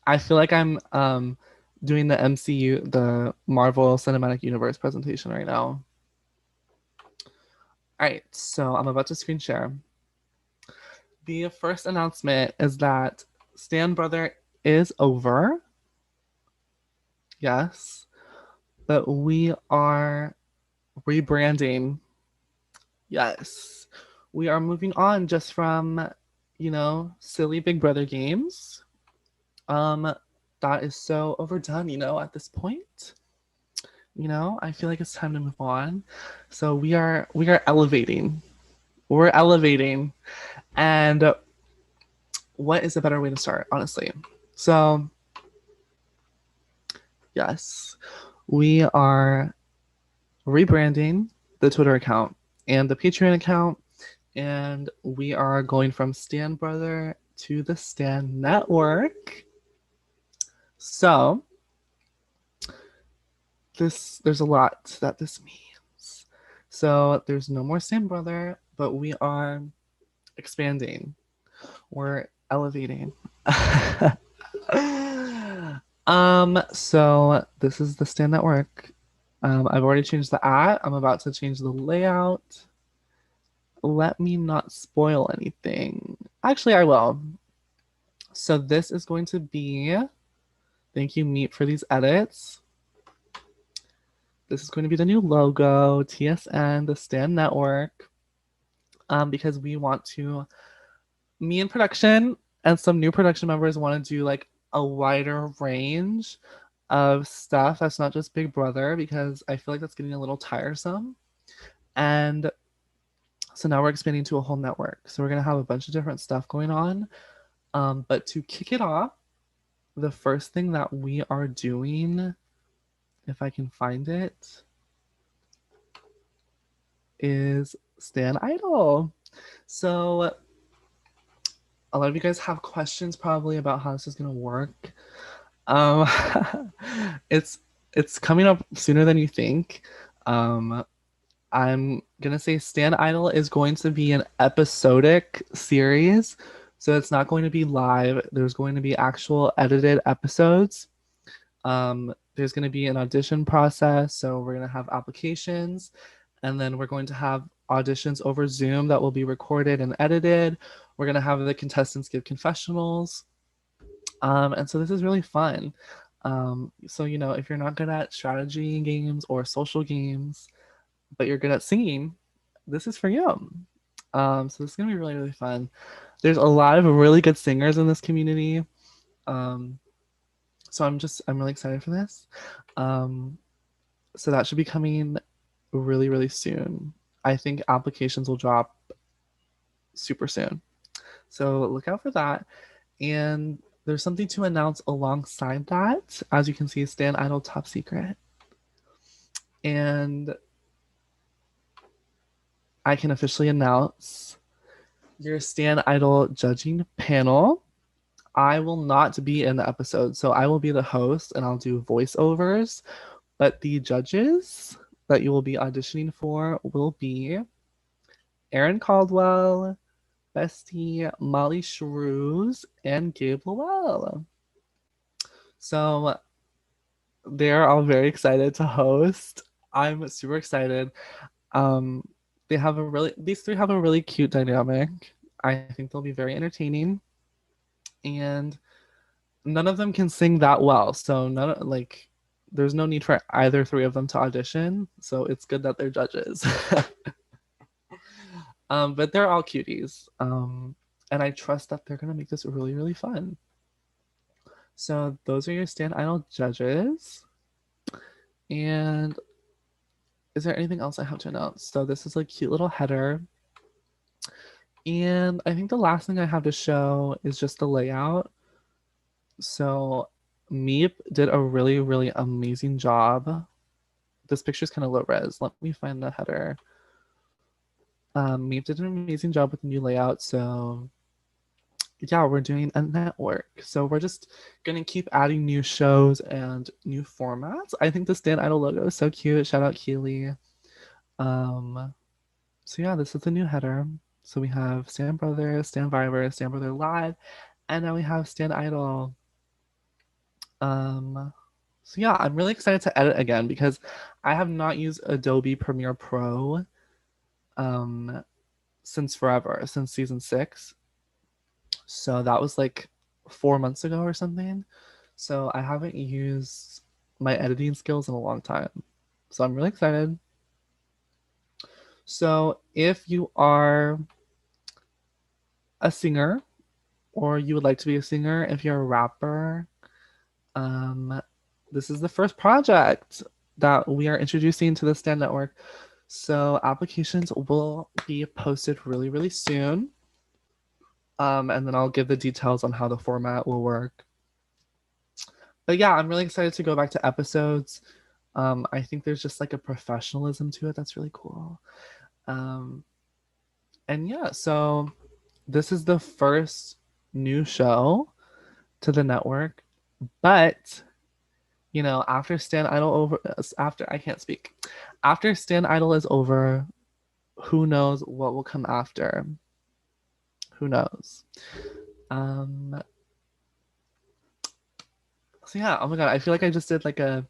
I feel like I'm doing the MCU, the Marvel Cinematic Universe presentation right now. All right, so I'm about to screen share. The first announcement is that Stan Brother is over. Yes, but we are rebranding. Yes, we are moving on just from, silly Big Brother games. That is so overdone, at this point. I feel like it's time to move on. So we are elevating. We're elevating. And what is a better way to start, honestly? So yes, we are rebranding the Twitter account and the Patreon account, and we are going from Stan Brother to the Stan Network. So there's a lot that this means. So there's no more Stan Brother, but we are expanding. We're elevating. So this is the Stan Network. I've already changed the ad. I'm about to change the layout. Let me not spoil anything. Actually, I will. So this is going to be, thank you, Meet, for these edits. This is going to be the new logo, TSN, the Stan Network, because we want to, me in production and some new production members want to do like a wider range of stuff that's not just Big Brother, because I feel like that's getting a little tiresome. And so now we're expanding to a whole network. So we're going to have a bunch of different stuff going on. But to kick it off, the first thing that we are doing, if I can find it, is Stan Idol. So a lot of you guys have questions probably about how this is going to work. It's coming up sooner than you think. I'm gonna say Stan Idol is going to be an episodic series, so it's not going to be live. There's going to be actual edited episodes. There's going to be an audition process, so we're going to have applications, and then we're going to have auditions over Zoom that will be recorded and edited. We're going to have the contestants give confessionals. And so this is really fun. So, if you're not good at strategy games or social games, but you're good at singing, this is for you. So this is going to be really, really fun. There's a lot of really good singers in this community. So I'm really excited for this. So that should be coming really, really soon. I think applications will drop super soon. So look out for that. And there's something to announce alongside that. As you can see, Stan Idol Top Secret. And I can officially announce your Stan Idol judging panel. I will not be in the episode, so I will be the host and I'll do voiceovers, But the judges that you will be auditioning for will be Aaron Caldwell, Bestie, Molly Shrews, and Gabe Lowell. So they're all very excited to host. I'm super excited. Um, these three have a really cute dynamic. I think they'll be very entertaining, and none of them can sing that well. So there's no need for either three of them to audition. So it's good that they're judges. But they're all cuties. And I trust that they're gonna make this really, really fun. So those are your Stand Idol judges. And is there anything else I have to announce? So this is a cute little header. And I think the last thing I have to show is just the layout. So Meep did a really, really amazing job. This picture's kind of low res. Let me find the header. Meep did an amazing job with the new layout. So yeah, we're doing a network. So we're just gonna keep adding new shows and new formats. I think the Stan Idol logo is so cute. Shout out Keely. So yeah, this is the new header. So we have Stan Brothers, Stan Viber, Stan Brother Live, and now we have Stan Idol. So yeah, I'm really excited to edit again because I have not used Adobe Premiere Pro since forever, since season 6. So that was like 4 months ago or something. So I haven't used my editing skills in a long time. So I'm really excited. So if you are a singer or you would like to be a singer, if you're a rapper, this is the first project that we are introducing to the Stan Network. So applications will be posted really, really soon. And then I'll give the details on how the format will work. But yeah, I'm really excited to go back to episodes. I think there's just like a professionalism to it that's really cool. And yeah, so this is the first new show to the network, but you know, after Stan Idol over, after I can't speak, after Stan Idol is over, who knows what will come after? Who knows? So yeah, oh my god, I feel like I just did like a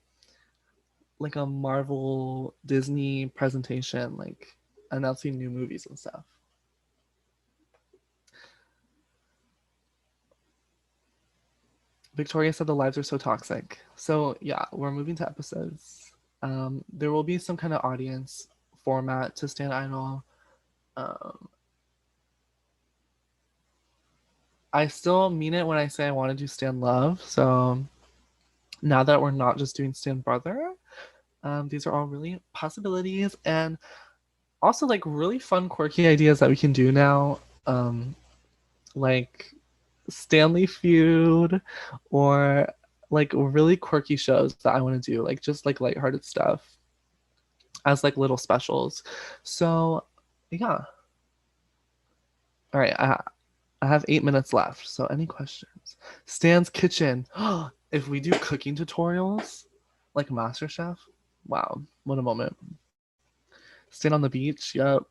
Marvel Disney presentation, like announcing new movies and stuff. Victoria said the lives are so toxic. So yeah, we're moving to episodes. There will be some kind of audience format to Stan Idol. I still mean it when I say I want to do Stan Love. So now that we're not just doing Stan Brother, these are all really possibilities and also like really fun, quirky ideas that we can do now. Like Stanley Feud or like really quirky shows that I want to do, like just like lighthearted stuff as like little specials. So yeah. All right, I have 8 minutes left. So any questions? Stan's Kitchen. If we do cooking tutorials like MasterChef, wow, what a moment. Stan on the beach, yep.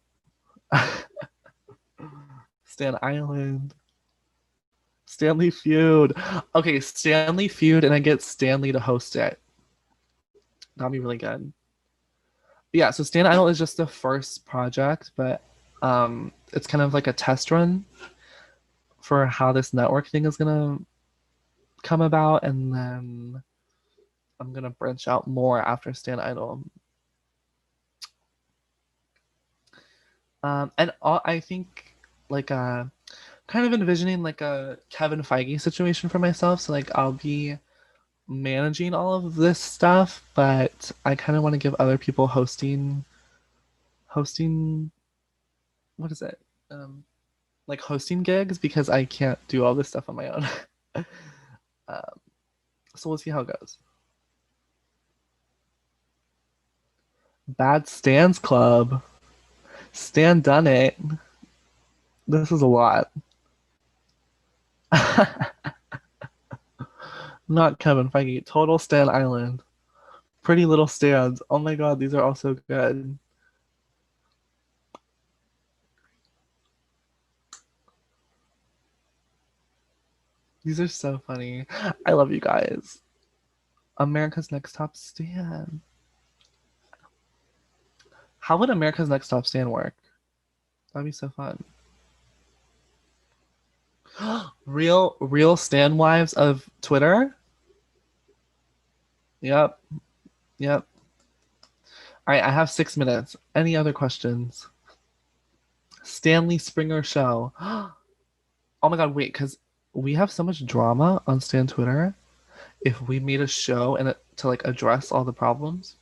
Stan Island. Stanley Feud. Okay, Stanley Feud, and I get Stanley to host it. That'd be really good. But yeah, so Stan Idol is just the first project, but it's kind of like a test run for how this network thing is gonna come about, and then I'm gonna branch out more after Stan Idol. And I think like kind of envisioning like a Kevin Feige situation for myself. So like I'll be managing all of this stuff, but I kind of want to give other people hosting what is it? Like hosting gigs because I can't do all this stuff on my own. So we'll see how it goes. Bad Stans Club. Stan done it. This is a lot. Not Kevin Feige. Total Stan Island. Pretty Little Stands. Oh my God, these are all so good. These are so funny. I love you guys. America's Next Top Stand. How would America's Next Top Stand work? That'd be so fun. Real stand wives of Twitter? Yep. Yep. All right, I have 6 minutes. Any other questions? Stanley Springer Show. Oh my God, wait, because we have so much drama on Stan Twitter. If we made a show and to like address all the problems,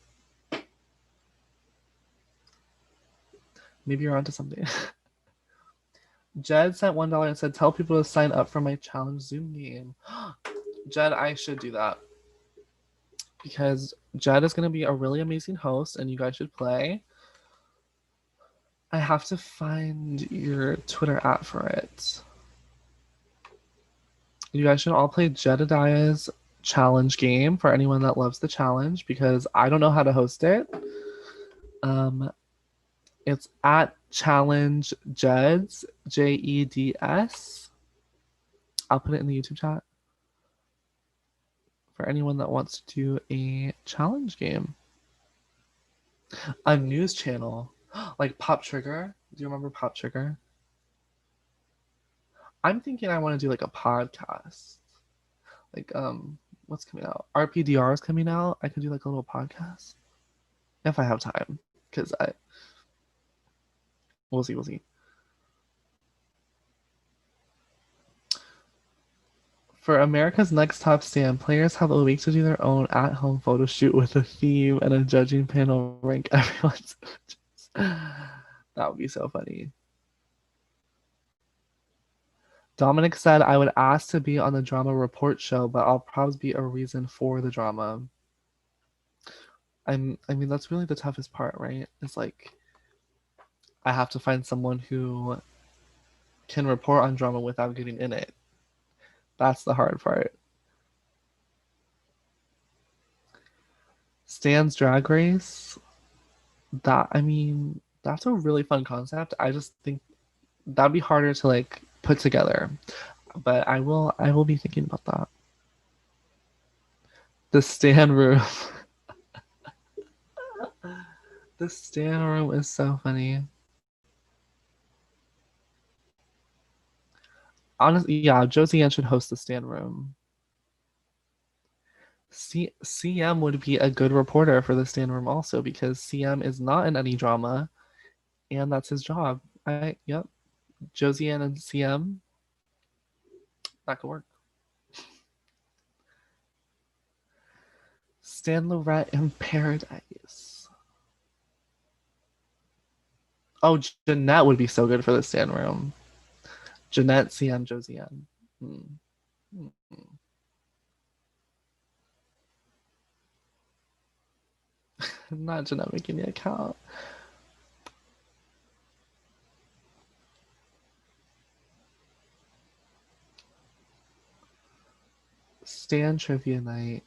maybe you're onto something. Jed sent $1 and said, "Tell people to sign up for my challenge Zoom game." Jed, I should do that because Jed is going to be a really amazing host, and you guys should play. I have to find your Twitter app for it. You guys should all play Jedediah's challenge game for anyone that loves the challenge because I don't know how to host it. It's at Challenge Jeds, Jeds. I'll put it in the YouTube chat for anyone that wants to do a challenge game. A news channel like Pop Trigger. Do you remember Pop Trigger? I'm thinking I want to do like a podcast. Like what's coming out? RPDR is coming out. I could do like a little podcast if I have time because I we'll see. For America's Next Top Stand, players have a week to do their own at-home photo shoot with a theme and a judging panel rank everyone's images. That would be so funny. Dominic said I would ask to be on the drama report show, but I'll probably be a reason for the drama. I mean, that's really the toughest part, right? It's like I have to find someone who can report on drama without getting in it. That's the hard part. Stan's Drag Race. That's a really fun concept. I just think that'd be harder to like put together. But I will be thinking about that. The Stan room. The Stan room is so funny. Honestly, yeah, Josie Ann should host the Stan room. CM would be a good reporter for the Stan room also because CM is not in any drama and that's his job. Yep. Josie Ann and CM, that could work. Stan Lorette in Paradise. Oh, Jeanette would be so good for the Stan room. Jeanette, CM, Josie Ann. Not Jeanette making the account. Stan trivia night.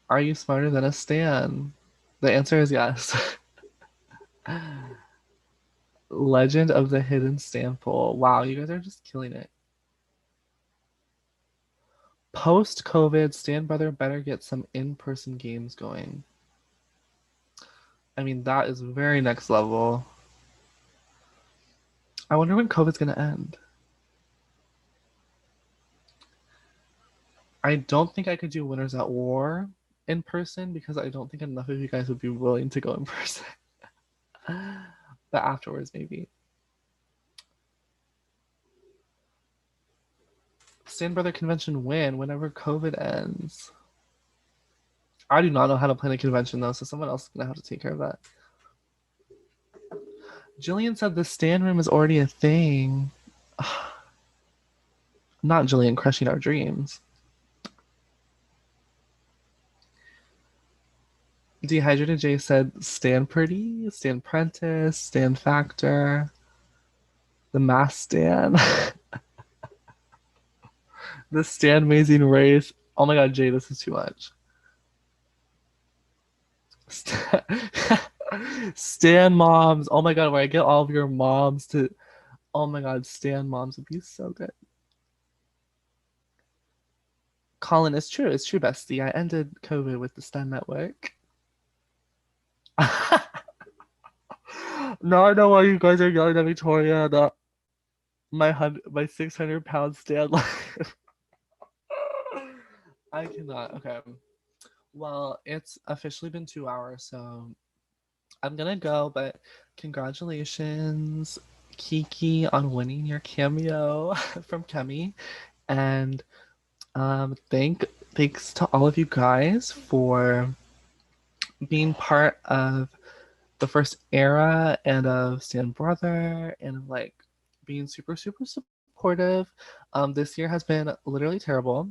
Are you smarter than a Stan? The answer is yes. Legend of the Hidden Stan Pool. Wow, you guys are just killing it. Post-COVID, Stan Brother better get some in-person games going. I mean, that is very next level. I wonder when COVID's gonna end. I don't think I could do Winners at War in person because I don't think enough of you guys would be willing to go in person. But afterwards, maybe. Stan Brother Convention whenever COVID ends. I do not know how to plan a convention though, so someone else is gonna have to take care of that. Jillian said the Stan room is already a thing. Not Jillian crushing our dreams. Dehydrated J said Stan Pretty, Stan Prentice, Stan Factor, the Mass Stan. The Stan Amazing Race. Oh my god, Jay, this is too much. Stan, Stan moms. Oh my god, where I get all of your moms to. Oh my god, Stan moms would be so good. Colin, it's true. It's true, bestie. I ended COVID with the Stan Network. Now I know why you guys are yelling at Victoria that my 600 pound Stan life. I cannot. Okay. Well, it's officially been 2 hours, so I'm gonna go, but congratulations, Kiki, on winning your cameo from Kemi. And thanks to all of you guys for being part of the first era and of Stan Brother and like being super, super supportive. This year has been literally terrible.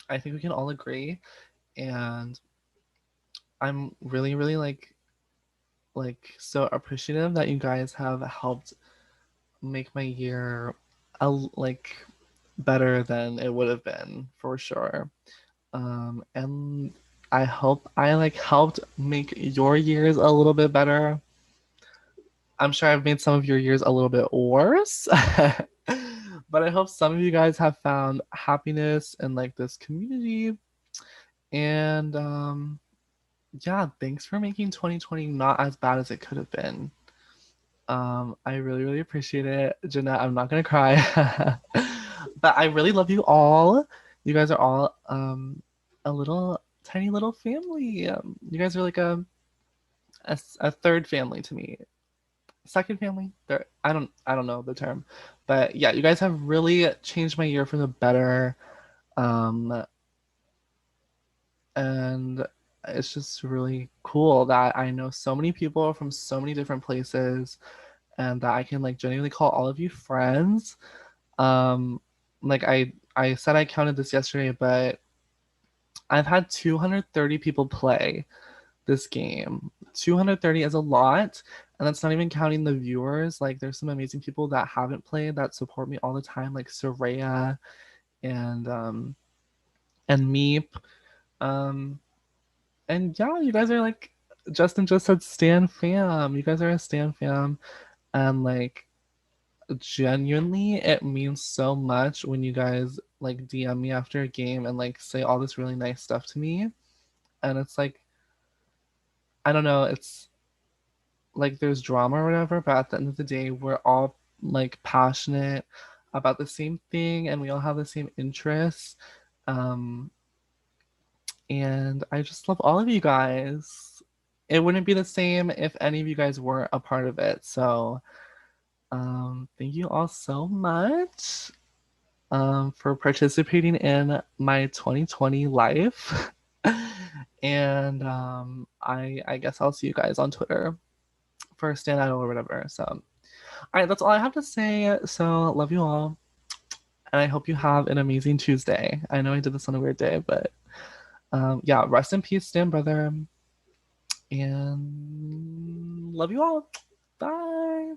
I think we can all agree. And I'm really, really like so appreciative that you guys have helped make my year like better than it would have been for sure. And I hope I like helped make your years a little bit better. I'm sure I've made some of your years a little bit worse. But I hope some of you guys have found happiness in like this community. And yeah, thanks for making 2020 not as bad as it could have been. I really, really appreciate it. Jeanette, I'm not gonna cry. But I really love you all. You guys are all a little tiny little family. You guys are like a third family to me. Second family? Third. I don't know the term. But yeah, you guys have really changed my year for the better. Um and it's just really cool that I know so many people from so many different places and that I can like genuinely call all of you friends. Um, like I said I counted this yesterday, but I've had 230 people play this game. 230 is a lot, and that's not even counting the viewers. Like there's some amazing people that haven't played that support me all the time, like Soraya and Meep. Um, and yeah, you guys are like Justin just said Stan fam. You guys are a Stan fam, and like genuinely it means so much when you guys like DM me after a game and like say all this really nice stuff to me. And it's like, I don't know, it's like there's drama or whatever, but at the end of the day, we're all like passionate about the same thing and we all have the same interests. Um, and I just love all of you guys. It wouldn't be the same if any of you guys weren't a part of it. So, thank you all so much for participating in my 2020 life. And I guess I'll see you guys on Twitter for Stand Idol or whatever. So, all right, that's all I have to say. So, love you all. And I hope you have an amazing Tuesday. I know I did this on a weird day, but yeah, rest in peace, Stan Brother. And love you all. Bye.